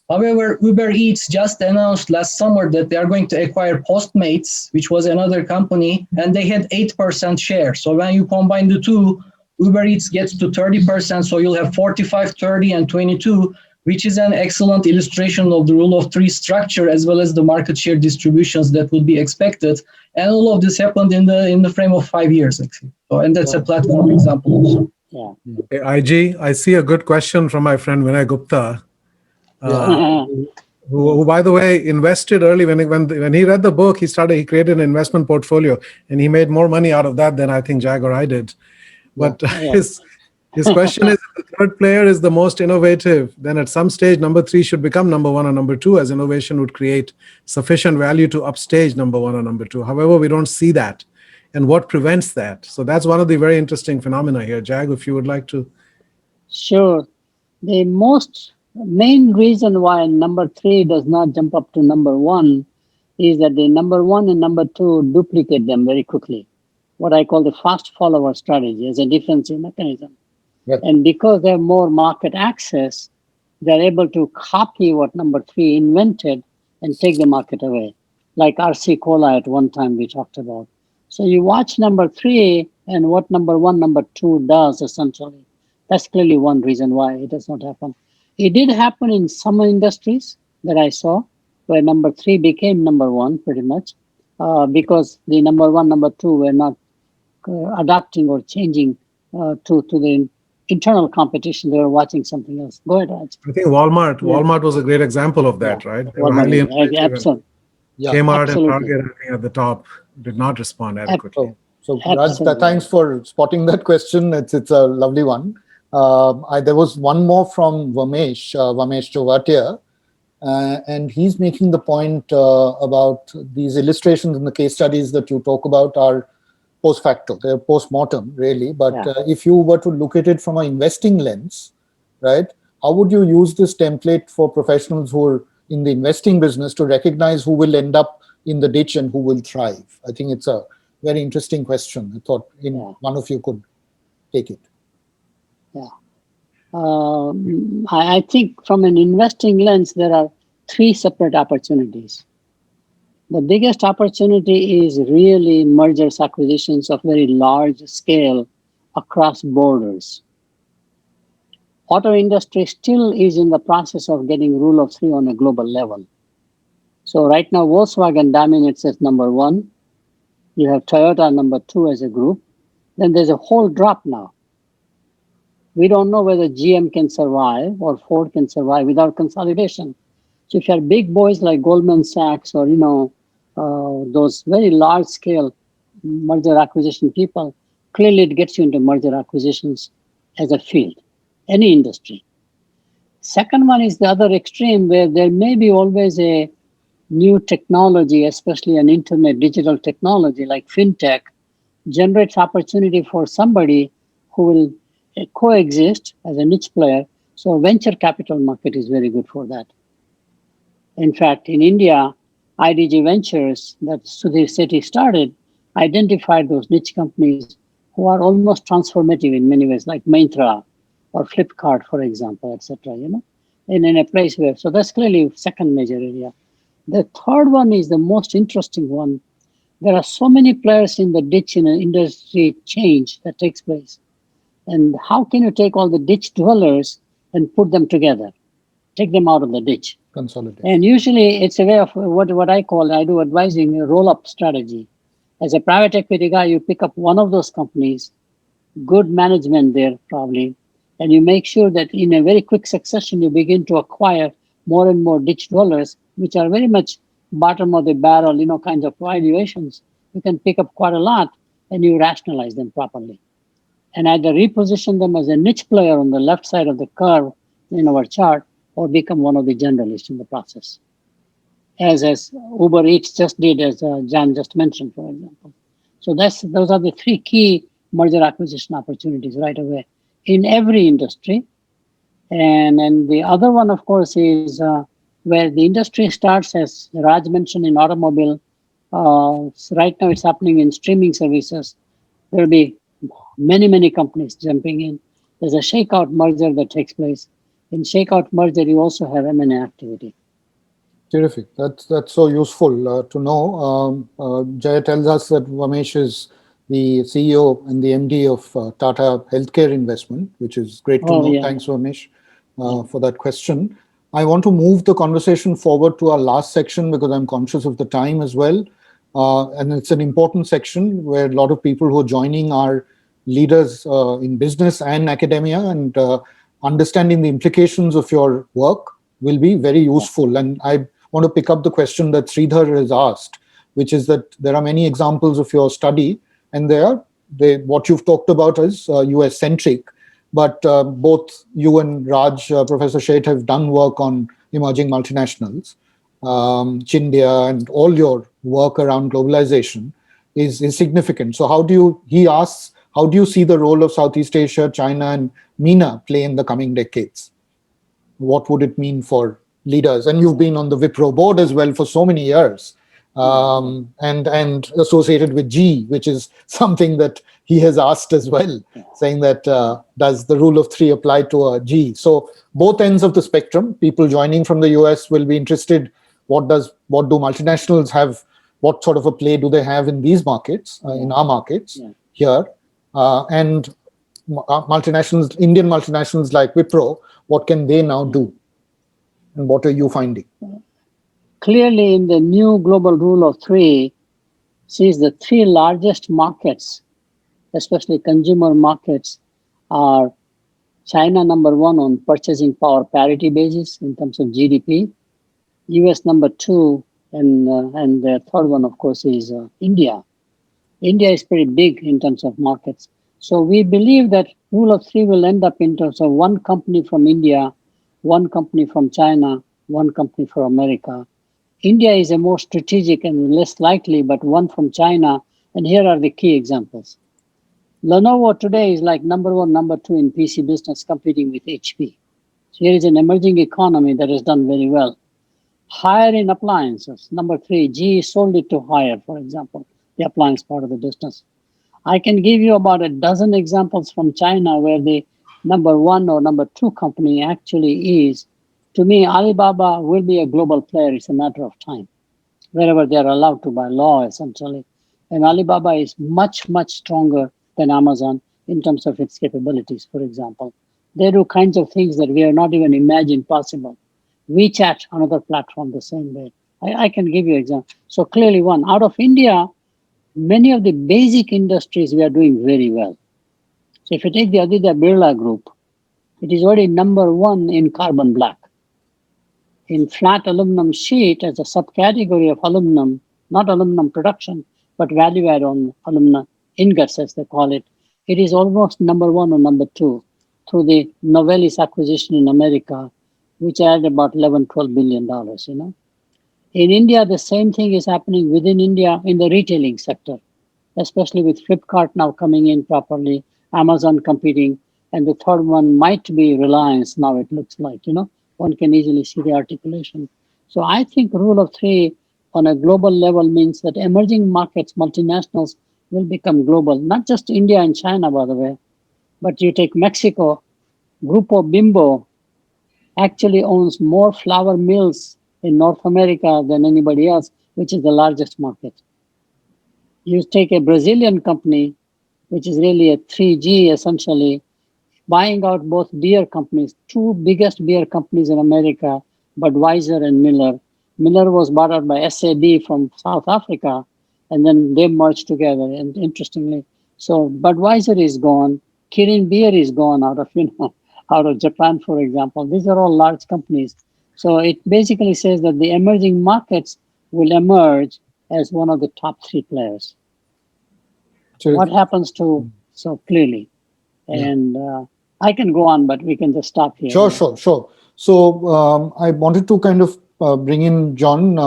However, Uber Eats just announced last summer that they are going to acquire Postmates, which was another company, and they had 8% share. So when you combine the two, Uber Eats gets to 30%, so you'll have 45, 30, and 22, which is an excellent illustration of the rule of three structure as well as the market share distributions that would be expected. And all of this happened in the frame of 5 years, actually. So, and that's a platform example also. Yeah. Hey, IG, I see a good question from my friend Vinay Gupta, who, by the way, invested early. When he read the book, he created an investment portfolio, and he made more money out of that than I think Jag or I did. But his question is, if the third player is the most innovative, then at some stage, number three should become number one or number two, as innovation would create sufficient value to upstage number one or number two. However, we don't see that. And what prevents that? So that's one of the very interesting phenomena here. Jag, if you would like to. Sure. The main reason why number three does not jump up to number one is that the number one and number two duplicate them very quickly. What I call the fast follower strategy as a defensive mechanism. Right. And because they have more market access, they're able to copy what number three invented and take the market away. Like RC Cola at one time we talked about. So you watch number three and what number one, number two does essentially. That's clearly one reason why it does not happen. It did happen in some industries that I saw where number three became number one pretty much because the number one, number two were not adapting or changing to the internal competition. They were watching something else. Go ahead, Raj. I think Walmart was a great example of that, right? They were highly innovative. Absolutely. Kmart Absolutely. and Target, I think, at the top did not respond adequately. So Raj, Absolutely. thanks for spotting that question. It's a lovely one. There was one more from Vamesh Chovatia, and he's making the point about these illustrations in the case studies that you talk about are post facto, they're post mortem, really. But if you were to look at it from an investing lens, right, how would you use this template for professionals who are in the investing business to recognize who will end up in the ditch and who will thrive? I think it's a very interesting question. I thought one of you could take it. Yeah. I think from an investing lens, there are three separate opportunities. The biggest opportunity is really mergers, acquisitions of very large scale across borders. Auto industry still is in the process of getting rule of three on a global level. So right now, Volkswagen dominates as number one. You have Toyota number two as a group. Then there's a whole drop now. We don't know whether GM can survive or Ford can survive without consolidation. So if you have big boys like Goldman Sachs or, those very large scale merger acquisition people, clearly it gets you into merger acquisitions as a field, any industry. Second one is the other extreme where there may be always a new technology, especially an internet digital technology like fintech, generates opportunity for somebody who will coexist as a niche player. So venture capital market is very good for that. In fact, in India, IDG Ventures that Sudhir Sethi started identified those niche companies who are almost transformative in many ways, like Myntra or Flipkart, for example, etc. In a place where, so that's clearly second major area. The third one is the most interesting one. There are so many players in the ditch in an industry change that takes place. And how can you take all the ditch dwellers and put them together, take them out of the ditch? Consolidate. And usually it's a way of what I call, I do advising, a roll-up strategy. As a private equity guy, you pick up one of those companies, good management there probably, and you make sure that in a very quick succession, you begin to acquire more and more ditch dwellers, which are very much bottom of the barrel, kinds of valuations. You can pick up quite a lot and you rationalize them properly. And either reposition them as a niche player on the left side of the curve in our chart, or become one of the generalists in the process. As Uber Eats just did, as Jan just mentioned, for example. So those are the three key merger acquisition opportunities right away in every industry. And the other one, of course, is where the industry starts, as Raj mentioned, in automobile. So right now it's happening in streaming services. There will be many, many companies jumping in. There's a shakeout merger that takes place. In shakeout merger, you also have M&A activity. Terrific. That's so useful to know. Jaya tells us that Vamesh is the CEO and the MD of Tata Healthcare Investment, which is great to know. Yeah. Thanks, Vamesh, for that question. I want to move the conversation forward to our last section because I'm conscious of the time as well. And it's an important section where a lot of people who are joining are leaders in business and academia, and understanding the implications of your work will be very useful. Yeah. And I want to pick up the question that Sridhar has asked, which is that there are many examples of your study, and what you've talked about is US centric, but both you and Raj, Professor Sheth, have done work on emerging multinationals. Chindia and all your work around globalization is significant. So he asks, how do you see the role of Southeast Asia, China, and MENA play in the coming decades? What would it mean for leaders? And you've been on the Wipro board as well for so many years, and associated with G, which is something that he has asked as well, saying that does the rule of three apply to a G? So both ends of the spectrum, people joining from the US will be interested. What do multinationals have? What sort of a play do they have in these markets, in our markets here? And multinationals, Indian multinationals like Wipro, what can they now do? And what are you finding? Clearly, in the new global rule of three, sees the three largest markets, especially consumer markets, are China number one on purchasing power parity basis in terms of GDP, US number two, and the third one, of course, is India. India is pretty big in terms of markets. So we believe that rule of three will end up in terms of one company from India, one company from China, one company from America. India is a more strategic and less likely, but one from China. And here are the key examples. Lenovo today is like number one, number two in PC business, competing with HP. So here is an emerging economy that has done very well. Higher in appliances. Number three, GE sold it to Haier, for example, the appliance part of the business. I can give you about a dozen examples from China where the number one or number two company actually is. To me, Alibaba will be a global player. It's a matter of time, wherever they are allowed to by law, essentially. And Alibaba is much, much stronger than Amazon in terms of its capabilities, for example. They do kinds of things that we have not even imagined possible. WeChat, another platform, the same way. I can give you an example. So clearly one. Out of India, many of the basic industries we are doing very well. So if you take the Aditya Birla Group, it is already number one in carbon black. In flat aluminum sheet as a subcategory of aluminum, not aluminum production, but value add on aluminum ingots, as they call it, it is almost number one or number two through the Novelis acquisition in America, which added about $11-12 billion, you know. In India, the same thing is happening within India in the retailing sector, especially with Flipkart now coming in properly, Amazon competing, and the third one might be Reliance now, it looks like, you know. One can easily see the articulation. So I think rule of three on a global level means that emerging markets, multinationals, will become global. Not just India and China, by the way, but you take Mexico, Grupo Bimbo actually owns more flour mills in North America than anybody else, which is the largest market. You take a Brazilian company, which is really a 3G essentially, buying out both beer companies, two biggest beer companies in America, Budweiser and Miller. Miller was bought out by SAB from South Africa, and then they merged together. And interestingly, so Budweiser is gone, Kirin beer is gone out of, you know, out of Japan, for example. These are all large companies. So it basically says that the emerging markets will emerge as one of the top three players. What happens to, so clearly, and I can go on, but we can just stop here. Sure. So I wanted to kind of bring in John,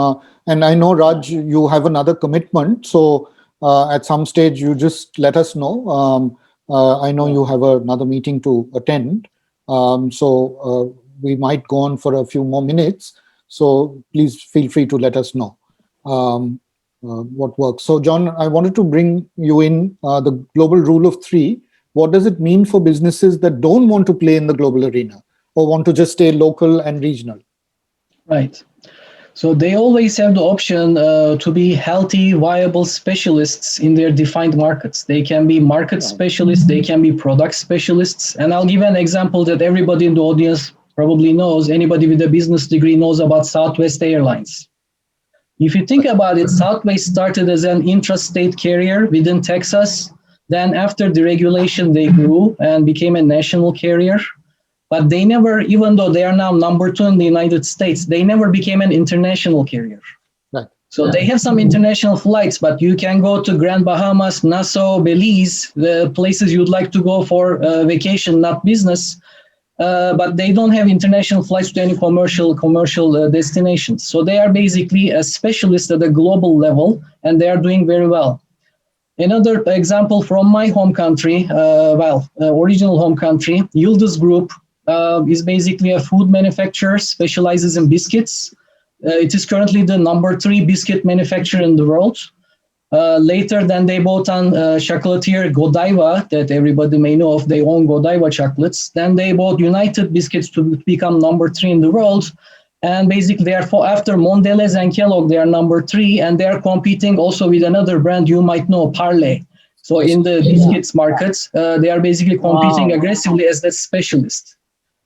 and I know, Raj, you have another commitment. So at some stage, you just let us know. I know you have another meeting to attend. So we might go on for a few more minutes. So please feel free to let us know what works. So John, I wanted to bring you in the global rule of three. What does it mean for businesses that don't want to play in the global arena or want to just stay local and regional? Right. So they always have the option to be healthy, viable specialists in their defined markets. They can be market specialists, they can be product specialists. And I'll give an example that everybody in the audience probably knows. Anybody with a business degree knows about Southwest Airlines. If you think about it, Southwest started as an intrastate carrier within Texas. Then after deregulation, they grew and became a national carrier. But they never, even though they are now number two in the United States, they never became an international carrier. Right. So they have some international flights, but you can go to Grand Bahamas, Nassau, Belize, the places you'd like to go for vacation, not business. But they don't have international flights to any commercial destinations. So they are basically a specialist at a global level, and they are doing very well. Another example from my home country, original home country, Yıldız Group is basically a food manufacturer, specializes in biscuits. It is currently the number 3 biscuit manufacturer in the world. Later, then they bought on chocolatier Godiva, that everybody may know of. They own Godiva chocolates. Then they bought United Biscuits to become number 3 in the world. And basically, therefore, after Mondelez and Kellogg, they are number 3, and they are competing also with another brand you might know, Parley. So in the biscuits markets, they are basically competing aggressively as that specialist.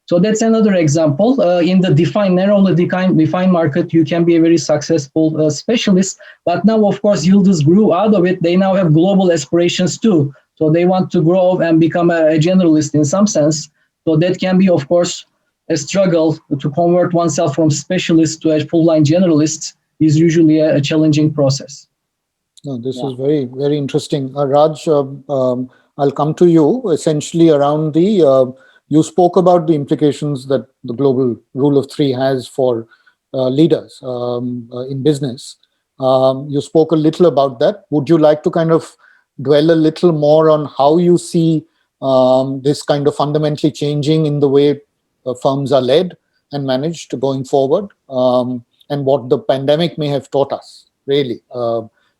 So that's another example. In the narrowly defined market, you can be a very successful specialist. But now, of course, Yıldız grew out of it. They now have global aspirations too. So they want to grow and become a generalist in some sense. So that can be, of course, a struggle to convert oneself from specialist to a full-line generalist is usually a challenging process. No, this Yeah. is very, very interesting. Raj, I'll come to you essentially around you spoke about the implications that the global rule of three has for leaders in business. You spoke a little about that. Would you like to kind of dwell a little more on how you see this kind of fundamentally changing in the way firms are led and managed going forward, and what the pandemic may have taught us, really?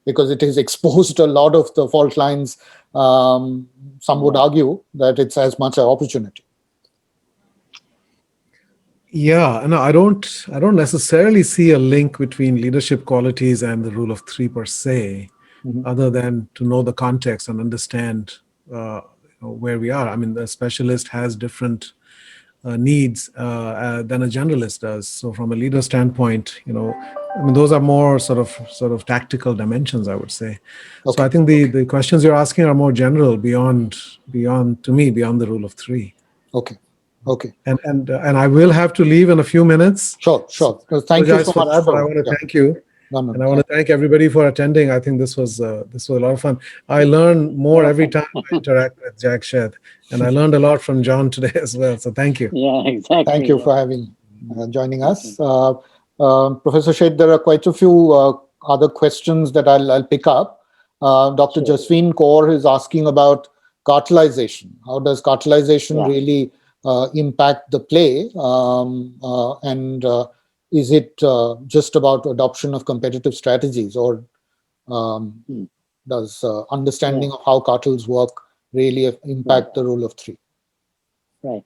Because it has exposed a lot of the fault lines. Some would argue that it's as much an opportunity. Yeah, no, I don't necessarily see a link between leadership qualities and the rule of three per se, other than to know the context and understand where we are. I mean, the specialist has different needs than a generalist does. So from a leader standpoint, I mean, those are more sort of tactical dimensions, I would say. Okay. So I think the questions you're asking are more general beyond the rule of three. Okay. Okay. And I will have to leave in a few minutes. Sure. So Thank you apologize so for much. that, but I want to thank you. No. And I want to thank everybody for attending. I think this was a lot of fun. I learn more every time I interact with Jack Shed, and I learned a lot from John today as well. So thank you. Yeah, exactly. Thank you for joining us. Professor Shed, there are quite a few other questions that I'll pick up. Dr. Sure. Jasween Kaur is asking about cartelization. How does cartelization really impact the play? And is it just about adoption of competitive strategies, or does understanding of how cartels work really impact the rule of three? Right.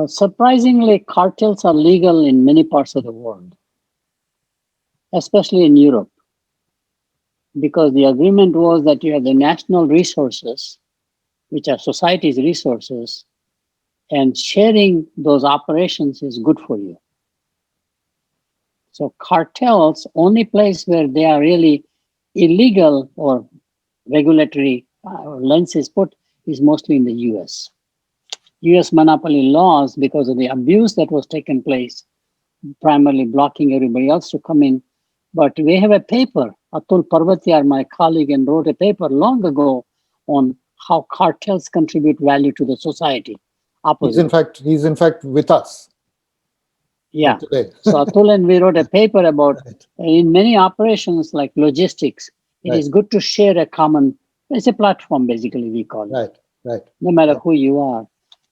Surprisingly, cartels are legal in many parts of the world, especially in Europe, because the agreement was that you have the national resources, which are society's resources, and sharing those operations is good for you. So cartels, only place where they are really illegal or regulatory lens is put is mostly in the US. US monopoly laws, because of the abuse that was taking place, primarily blocking everybody else to come in. But we have a paper, Atul Parvatiar, my colleague, and wrote a paper long ago on how cartels contribute value to the society. He's in fact with us. Yeah. Today. So Atul and we wrote a paper about in many operations like logistics, it is good to share a common, it's a platform basically we call it. Right. No matter who you are.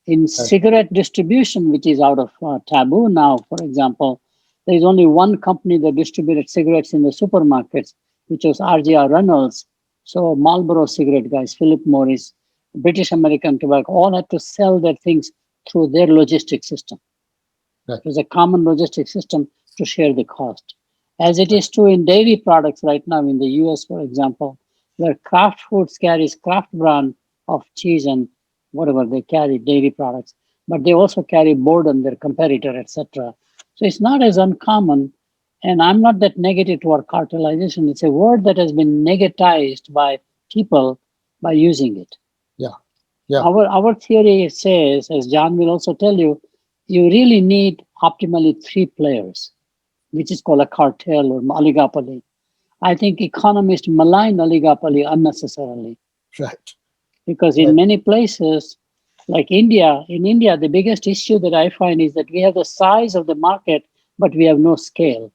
In cigarette distribution, which is out of taboo now, for example, there is only one company that distributed cigarettes in the supermarkets, which was RJR Reynolds. So Marlboro cigarette guys, Philip Morris, British American Tobacco, all had to sell their things through their logistics system. It was a common logistics system to share the cost. As it is true in dairy products right now in the US, for example, where Kraft Foods carries Kraft brand of cheese and whatever they carry, dairy products, but they also carry Borden, their competitor, etc. So it's not as uncommon. And I'm not that negative toward cartelization. It's a word that has been negatized by people by using it. Yeah. Our theory says, as John will also tell you, you really need optimally three players, which is called a cartel or oligopoly. I think economists malign oligopoly unnecessarily. Right. Because in many places, like India, the biggest issue that I find is that we have the size of the market, but we have no scale.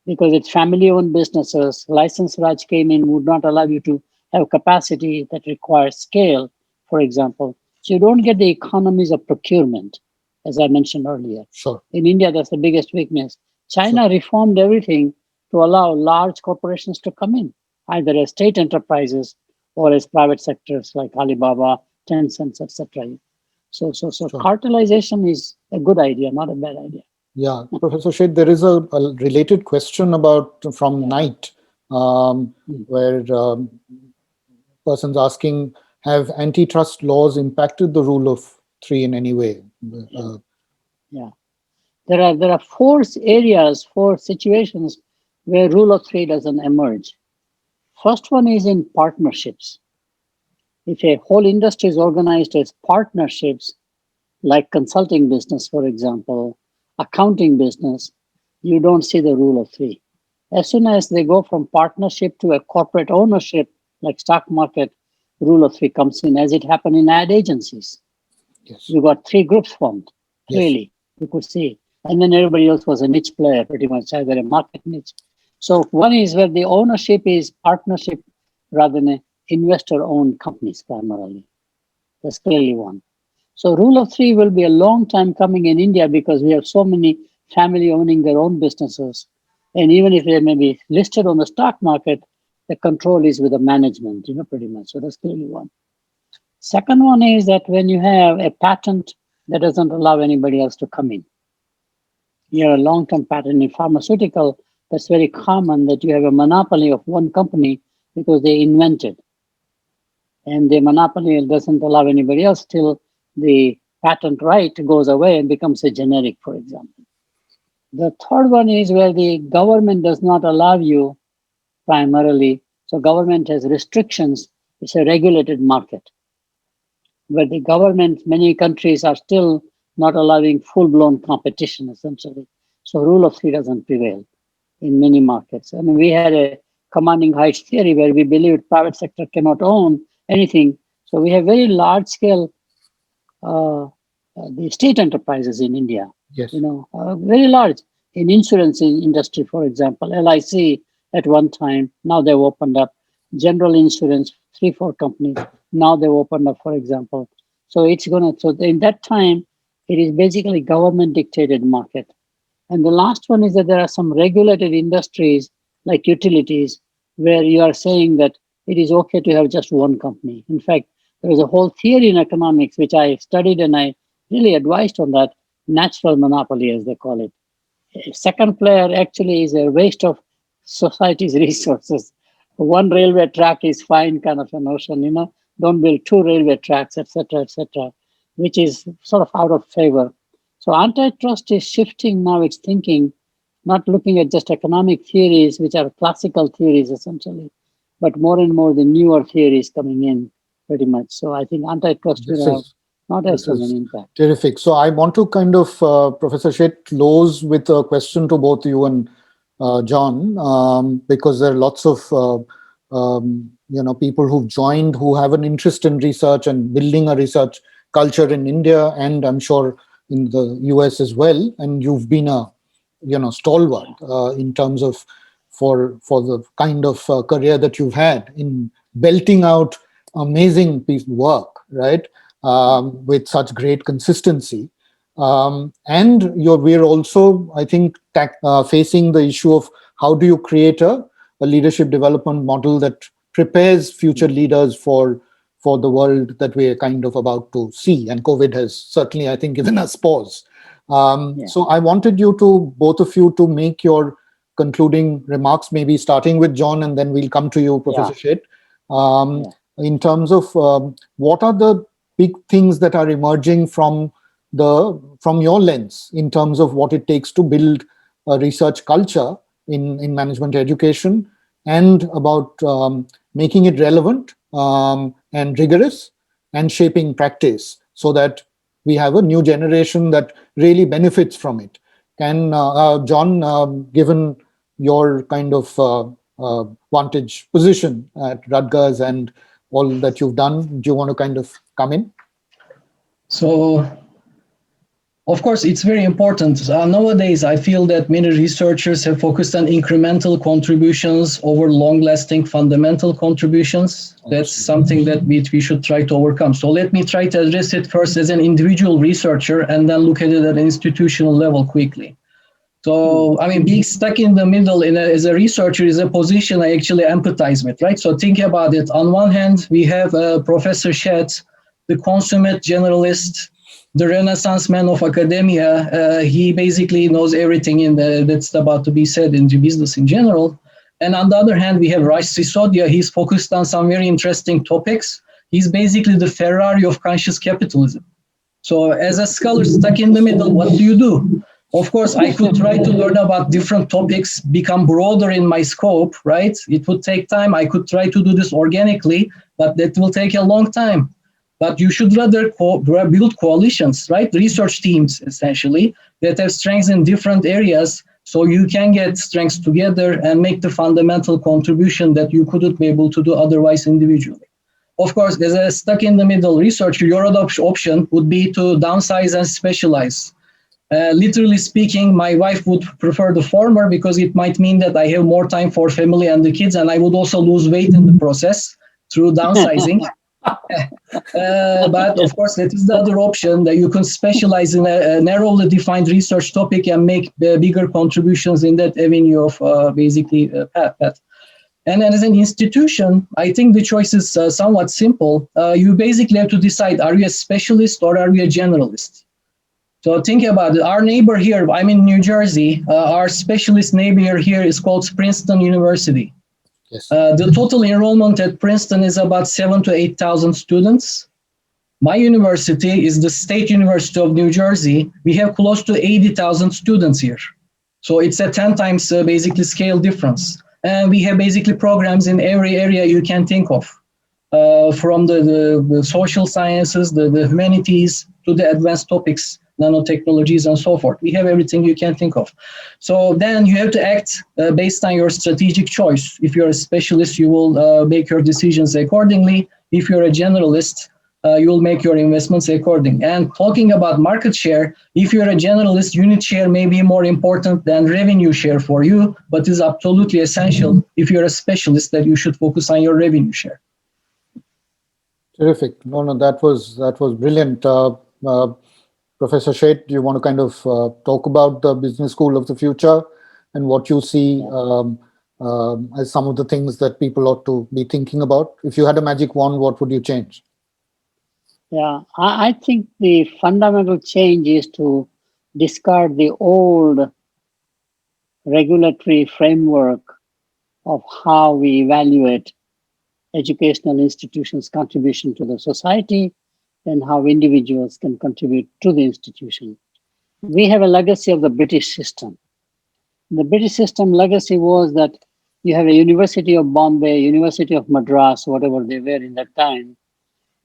Because it's family-owned businesses. License Raj came in, would not allow you to have capacity that requires scale, for example. So you don't get the economies of procurement, as I mentioned earlier. Sure. In India, that's the biggest weakness. China reformed everything to allow large corporations to come in, either as state enterprises or as private sectors like Alibaba, Tencent, etc. So cartelization is a good idea, not a bad idea. Yeah, Professor Shed, there is a related question from Knight, where person's asking, have antitrust laws impacted the rule of three in any way? Yeah. There are four situations where rule of three doesn't emerge. First one is in partnerships. If a whole industry is organized as partnerships, like consulting business, for example, accounting business, you don't see the rule of three. As soon as they go from partnership to a corporate ownership, like stock market, rule of three comes in, as it happened in ad agencies. Yes. You got three groups formed, Yes. clearly, you could see. And then everybody else was a niche player, pretty much, either a market niche. So one is where the ownership is partnership rather than investor-owned companies primarily. That's clearly one. So rule of three will be a long time coming in India because we have so many family owning their own businesses. And even if they may be listed on the stock market, the control is with the management, pretty much. So that's clearly one. Second one is that when you have a patent that doesn't allow anybody else to come in. You have a long-term patent in pharmaceutical, that's very common that you have a monopoly of one company because they invented. And the monopoly doesn't allow anybody else till the patent right goes away and becomes a generic, for example. The third one is where the government does not allow you primarily. So government has restrictions. It's a regulated market. Where the government, many countries are still not allowing full-blown competition, essentially. So rule of three doesn't prevail in many markets. I mean, we had a commanding heights theory where we believed private sector cannot own anything. So we have very large-scale the state enterprises in India. Yes. Very large in insurance industry, for example, LIC at one time. Now they've opened up general insurance, 3-4 companies. Now they've opened up, for example. So in that time, it is basically government dictated market. And the last one is that there are some regulated industries like utilities where you are saying that it is okay to have just one company. In fact, there is a whole theory in economics which I studied and I really advised on that, natural monopoly as they call it. A second player actually is a waste of society's resources. One railway track is fine kind of a notion, don't build 2 railway tracks, etc., which is sort of out of favor. So antitrust is shifting now its thinking, not looking at just economic theories, which are classical theories essentially, but more and more the newer theories coming in pretty much. So I think antitrust will have not as an impact. Terrific. So I want to kind of, Professor Sheth, close with a question to both you and John, because there are lots of people who've joined who have an interest in research and building a research culture in India, and I'm sure in the US as well. And you've been a stalwart in terms of for the kind of career that you've had in belting out amazing piece of work, right? With such great consistency. And we're also, I think, facing the issue of how do you create a leadership development model that prepares future leaders for the world that we're kind of about to see. And COVID has certainly, I think, given us pause. So I wanted both of you to make your concluding remarks, maybe starting with John, and then we'll come to you, Professor Sheth. In terms of what are the big things that are emerging from your lens in terms of what it takes to build a research culture in management education, and about making it relevant and rigorous and shaping practice so that we have a new generation that really benefits from it. Can John, given your kind of vantage position at Rutgers and all that you've done, do you want to kind of come in? So, of course, it's very important. Nowadays, I feel that many researchers have focused on incremental contributions over long-lasting fundamental contributions. That's something that we should try to overcome. So let me try to address it first as an individual researcher and then look at it at an institutional level quickly. So, I mean, being stuck in the middle as a researcher is a position I actually empathize with, right? So think about it. On one hand, we have Professor Sheth, the consummate generalist, the Renaissance man of academia. He basically knows everything that's about to be said in the business in general. And on the other hand, we have Raj Sodia. He's focused on some very interesting topics. He's basically the Ferrari of conscious capitalism. So as a scholar stuck in the middle, what do you do? Of course, I could try to learn about different topics, become broader in my scope, right? It would take time. I could try to do this organically, but that will take a long time. But you should rather build coalitions, right? Research teams, essentially, that have strengths in different areas So you can get strengths together and make the fundamental contribution that you couldn't be able to do otherwise individually. Of course, as a stuck in the middle researcher, your other option would be to downsize and specialize. Literally speaking, my wife would prefer the former because it might mean that I have more time for family and the kids, and I would also lose weight in the process through downsizing. But of course, that is the other option, that you can specialize in a narrowly defined research topic and make bigger contributions in that avenue of basically path. And then as an institution, I think the choice is somewhat simple. You basically have to decide, are you a specialist or are you a generalist? So think about it. Our neighbor here, I'm in New Jersey, our specialist neighbor here is called Princeton University. Yes. The total enrollment at Princeton is about 7,000 to 8,000 students. My university is the State University of New Jersey. We have close to 80,000 students here. So it's a 10 times basically scale difference. And we have basically programs in every area you can think of, from the social sciences, the humanities, to the advanced topics, nanotechnologies, and so forth. We have everything you can think of. So then you have to act based on your strategic choice. If you're a specialist, you will make your decisions accordingly. If you're a generalist, you will make your investments accordingly. And talking about market share, if you're a generalist, unit share may be more important than revenue share for you, but is absolutely essential if you're a specialist that you should focus on your revenue share. Terrific. No, that was brilliant. Professor Sheth, do you want to kind of talk about the business school of the future and what you see as some of the things that people ought to be thinking about? If you had a magic wand, what would you change? Yeah, I think the fundamental change is to discard the old regulatory framework of how we evaluate educational institutions' contribution to the society and how individuals can contribute to the institution. We have a legacy of the British system. The British system legacy was that you have a University of Bombay, University of Madras, whatever they were in that time,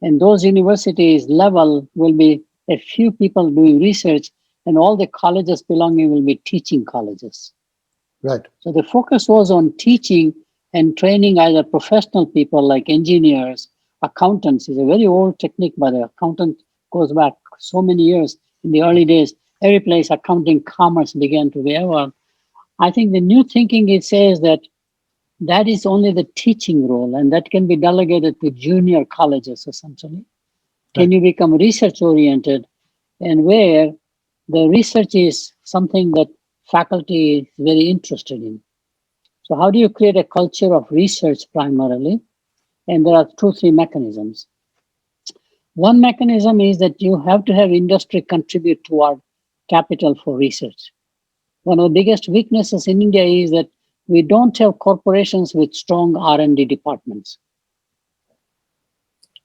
and those universities level will be a few people doing research, and all the colleges belonging will be teaching colleges. Right. So the focus was on teaching and training either professional people like engineers, accountants is a very old technique, but the accountant goes back so many years. In the early days, every place accounting, commerce began to be evolved. I think the new thinking, it says that that is only the teaching role, and that can be delegated to junior colleges essentially. Can you become research oriented, and where the research is something that faculty is very interested in. So how do you create a culture of research primarily? And there are 2-3 mechanisms. One mechanism is that you have to have industry contribute toward capital for research. One of the biggest weaknesses in India is that we don't have corporations with strong R&D departments.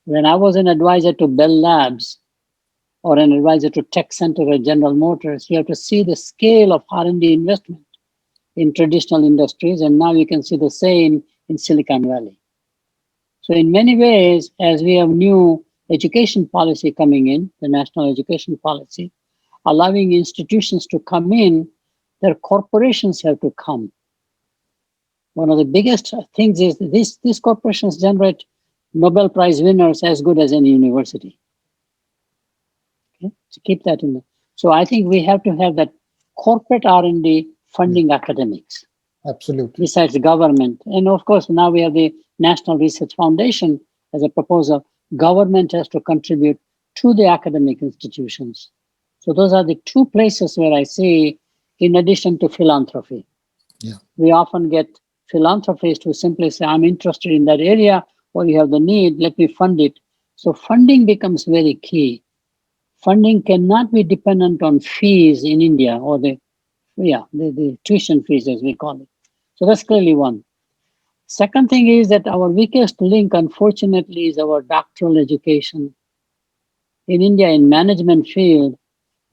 When I was an advisor to Bell Labs or an advisor to Tech Center or General Motors, you have to see the scale of R&D investment in traditional industries, and now you can see the same in Silicon Valley. So in many ways, as we have new education policy coming in, the national education policy, allowing institutions to come in, their corporations have to come. One of the biggest things is these corporations generate Nobel Prize winners as good as any university. Okay? So keep that in mind. So I think we have to have that corporate R&D funding academics. Absolutely. Besides the government. And of course, now we have the National Research Foundation as a proposal. Government has to contribute to the academic institutions. So those are the 2 places where I see, in addition to philanthropy. Yeah. We often get philanthropists who simply say, I'm interested in that area, or you have the need, let me fund it. So funding becomes very key. Funding cannot be dependent on fees in India, or the tuition fees, as we call it. So that's clearly one. Second thing is that our weakest link, unfortunately, is our doctoral education. In India, in management field,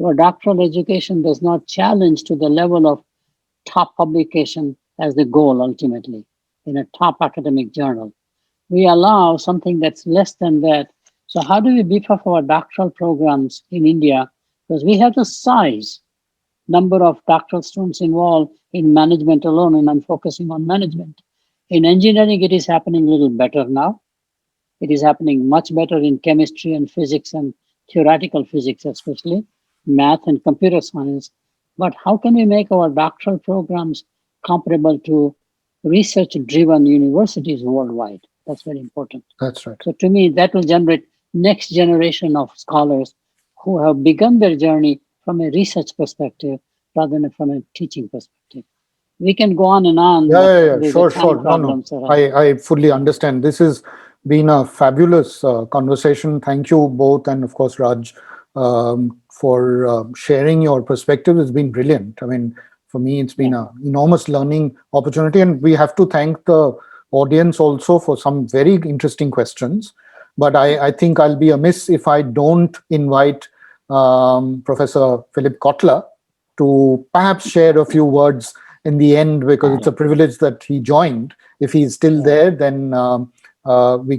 our doctoral education does not challenge to the level of top publication as the goal ultimately in a top academic journal. We allow something that's less than that. So how do we beef up our doctoral programs in India? Because we have the size, number of doctoral students involved in management alone, and I'm focusing on management. In engineering, it is happening a little better now. It is happening much better in chemistry and physics and theoretical physics, especially math and computer science. But how can we make our doctoral programs comparable to research-driven universities worldwide? That's very important. That's right. So to me, that will generate next generation of scholars who have begun their journey from a research perspective rather than from a teaching perspective. We can go on and on. Yeah. There's Sure. a time No. problems around. I fully understand. This has been a fabulous conversation. Thank you both, and of course, Raj, for sharing your perspective. It's been brilliant. I mean, for me, it's been an enormous learning opportunity, and we have to thank the audience also for some very interesting questions. But I think I'll be amiss if I don't invite Professor Philip Kotler to perhaps share a few words in the end, because it's a privilege that he joined. If he's still there, then we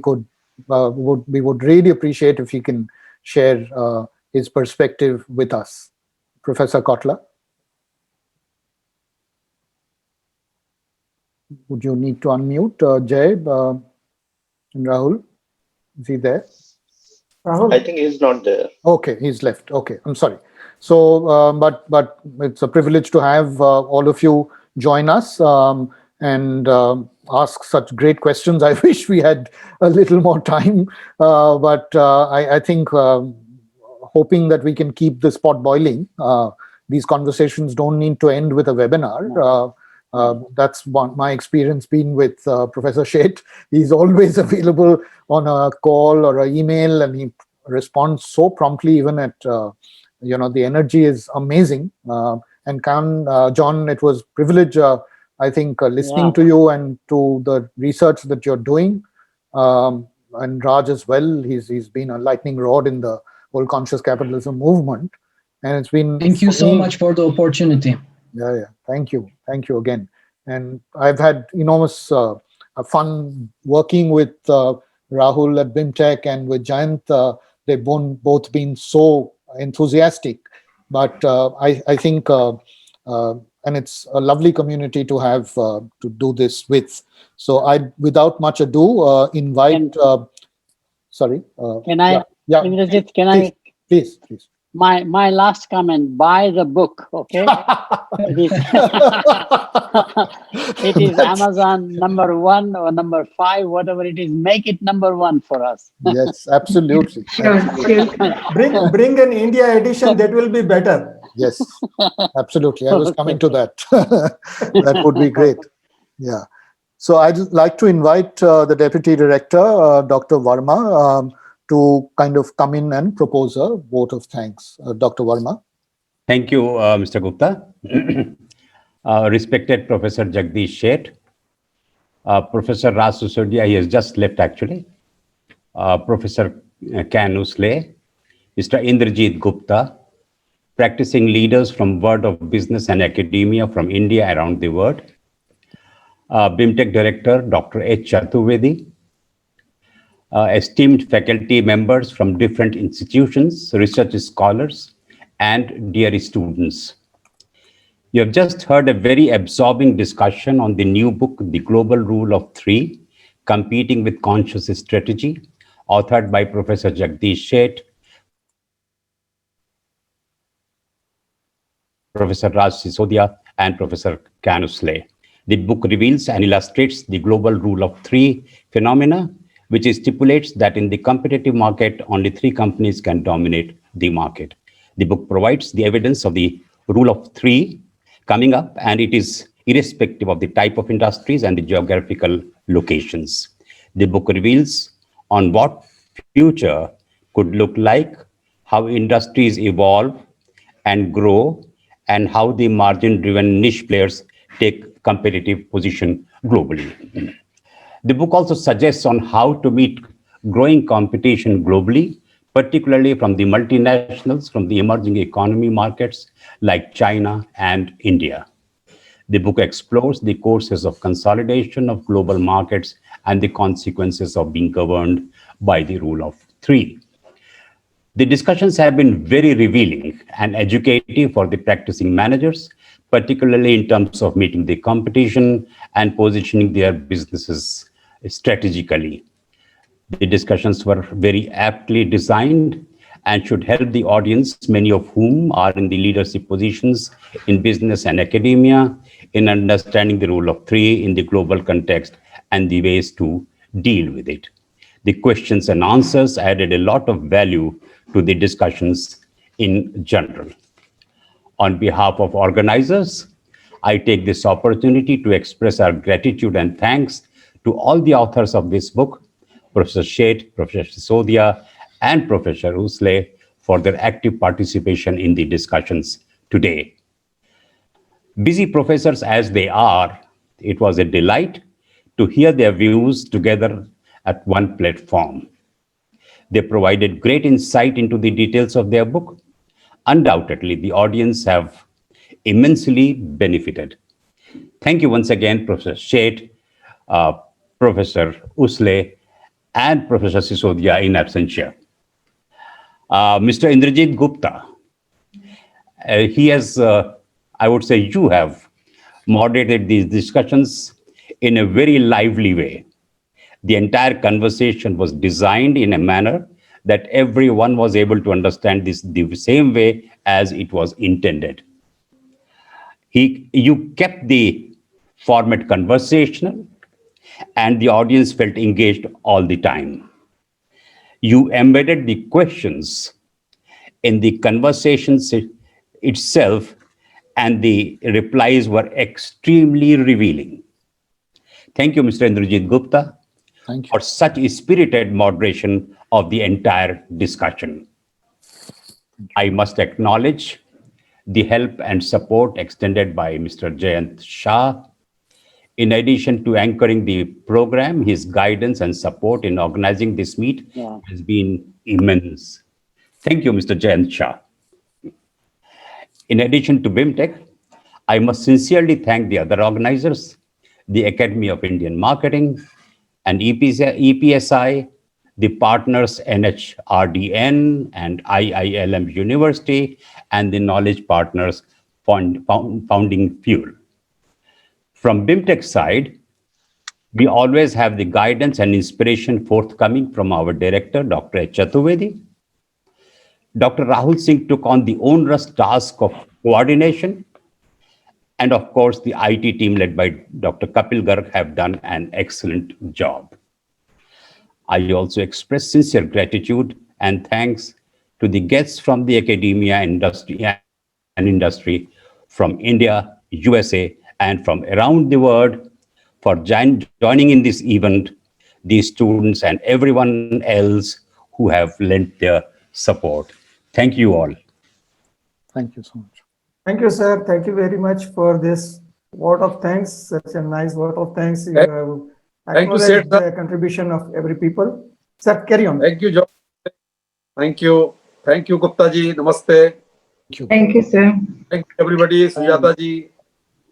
would really appreciate if he can share his perspective with us. Professor Kotler, would you need to unmute Jay and Rahul? Is he there? Rahul? I think he's not there. Okay, he's left. Okay, I'm sorry. So, but it's a privilege to have all of you join us and ask such great questions. I wish we had a little more time, but I think hoping that we can keep this pot boiling. These conversations don't need to end with a webinar. That's my experience been with Professor Sheth. He's always available on a call or an email, and he responds so promptly, even at the energy is amazing. And John, it was privilege, I think, listening to you and to the research that you're doing. And Raj as well, he's been a lightning rod in the whole conscious capitalism movement. And it's been... Thank you so much for the opportunity. Yeah. Thank you again. And I've had enormous fun working with Rahul at BIMTech and with Jayant. They've both been so enthusiastic, but I think, and it's a lovely community to have to do this with. So without much ado, invite. Sorry. Can I? Yeah. Indrajit, can I? Please. My last comment, buy the book, okay? It is Amazon #1 or #5, whatever it is. Make it #1 for us. Yes, absolutely. Bring an India edition, that will be better. Yes, absolutely. I was coming to that. That would be great. Yeah. So I'd like to invite the Deputy Director, Dr. Verma, to kind of come in and propose a vote of thanks. Dr. Verma. Thank you, Mr. Gupta. Respected Professor Jagdish Sheth, Professor Raj Sodia, he has just left actually, Professor Kanu Slay, Mr. Indrajit Gupta, practicing leaders from world of business and academia from India around the world, BIMTech Director, Dr. H. Chaturvedi, esteemed faculty members from different institutions, research scholars, and dear students. You have just heard a very absorbing discussion on the new book, The Global Rule of Three, Competing with Conscious Strategy, authored by Professor Jagdish Sheth, Professor Raj Sodia, and Professor Kanu Slay. The book reveals and illustrates the global rule of three phenomena, which stipulates that in the competitive market, only 3 companies can dominate the market. The book provides the evidence of the rule of 3 coming up, and it is irrespective of the type of industries and the geographical locations. The book reveals on what future could look like, how industries evolve and grow, and how the margin-driven niche players take competitive position globally. The book also suggests on how to meet growing competition globally, particularly from the multinationals, from the emerging economy markets like China and India. The book explores the courses of consolidation of global markets and the consequences of being governed by the rule of 3. The discussions have been very revealing and educative for the practicing managers, particularly in terms of meeting the competition and positioning their businesses strategically. The discussions were very aptly designed and should help the audience, many of whom are in the leadership positions in business and academia, in understanding the rule of three in the global context and the ways to deal with it. The questions and answers added a lot of value to the discussions in general. On behalf of organizers, I take this opportunity to express our gratitude and thanks to all the authors of this book, Professor Sheth, Professor Sodia, and Professor Usle, for their active participation in the discussions today. Busy professors as they are, it was a delight to hear their views together at one platform. They provided great insight into the details of their book. Undoubtedly, the audience have immensely benefited. Thank you once again, Professor Sheth, Professor Usle, and Professor Sisodia in absentia. Mr. Indrajit Gupta, he has, I would say you have moderated these discussions in a very lively way. The entire conversation was designed in a manner that everyone was able to understand this the same way as it was intended. You kept the format conversational and the audience felt engaged all the time. You embedded the questions in the conversations itself, and the replies were extremely revealing. Thank you, Mr. Indrajit Gupta, for such a spirited moderation of the entire discussion. I must acknowledge the help and support extended by Mr. Jayant Shah. In addition to anchoring the program, his guidance and support in organizing this meet has been immense. Thank you, Mr. Jayant Shah. In addition to BIMTech, I must sincerely thank the other organizers, the Academy of Indian Marketing and EPSI, the partners NHRDN and IILM University, and the knowledge partners Founding Fuel. From BIMTech side, we always have the guidance and inspiration forthcoming from our director, Dr. H. Chaturvedi. Dr. Rahul Singh took on the onerous task of coordination. And of course, the IT team led by Dr. Kapil Garg have done an excellent job. I also express sincere gratitude and thanks to the guests from the academia industry from India, USA, and from around the world for joining in this event, the students and everyone else who have lent their support. Thank you all. Thank you so much. Thank you, sir. Thank you very much for this vote of thanks. Such a nice vote of thanks. You have acknowledged the contribution of every people. Sir, carry on. Thank you, John. Thank you. Thank you, Gupta ji. Namaste. Thank you, sir. Thank you, everybody. Sujata ji,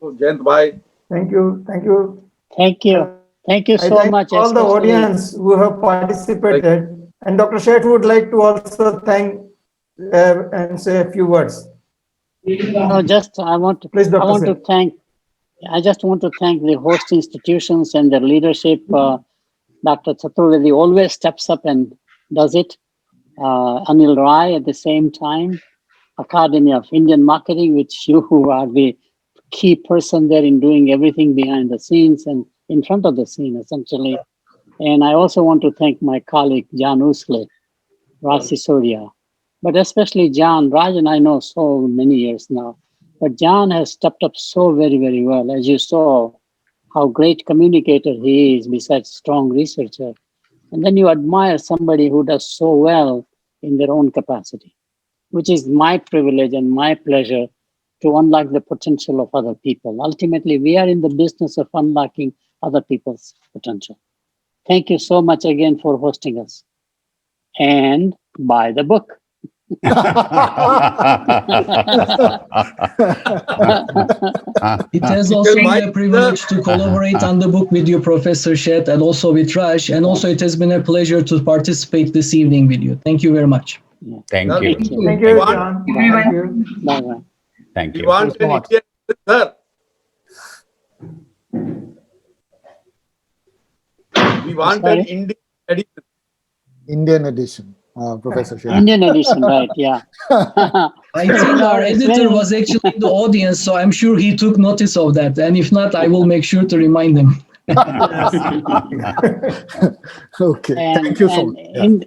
Jayant bhai. Thank you. Thank you. Thank you. Thank you so I thank much. all the especially- audience who have participated. And Dr. Sheth would like to also thank and say a few words. No, just I want to. Please, Dr. I want to Sheth. thank. I just want to thank the host institutions and their leadership. Dr. Chaturvedi always steps up and does it. Anil Rai at the same time. Academy of Indian Marketing, which you who are the key person there in doing everything behind the scenes and in front of the scene, essentially. And I also want to thank my colleague, Jan Usle, Raj Sodia, but especially Jan. Raj and I know so many years now, but Jan has stepped up so very, very well. As you saw, how great communicator he is, besides strong researcher. And then you admire somebody who does so well in their own capacity, which is my privilege and my pleasure to unlock the potential of other people. Ultimately, we are in the business of unlocking other people's potential. Thank you so much again for hosting us. And buy the book. It has also been a privilege to collaborate on the book with you, Professor Sheth, and also with Raj. And also it has been a pleasure to participate this evening with you. Thank you very much. Thank Sir, you. Thank you, John. Thank you. Bye-bye. Thank we you. want so an much. Indian, sir. We want an Sorry? Indian edition. Indian edition, Professor Shah. Indian edition, right? Yeah. I think our It's editor very- was actually in the audience, so I'm sure he took notice of that. And if not, I will make sure to remind him. Okay, thank you so much. Yeah. And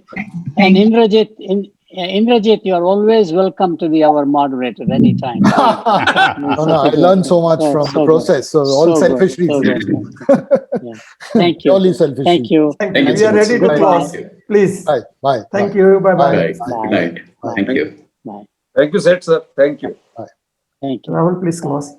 Indrajit, you are always welcome to be our moderator anytime. No, I learned so much from the process. So all selfish reasons. Yeah. Thank you. Purely selfish Thank you. Thank Thank you. you We so are much. ready to Goodbye. close. Please. Bye. Bye. Thank Bye. you. Bye-bye. Right. Bye. Good night. Bye. Thank you. Bye. Thank you, Seth, sir. Thank you. Thank you. Rahul, please close.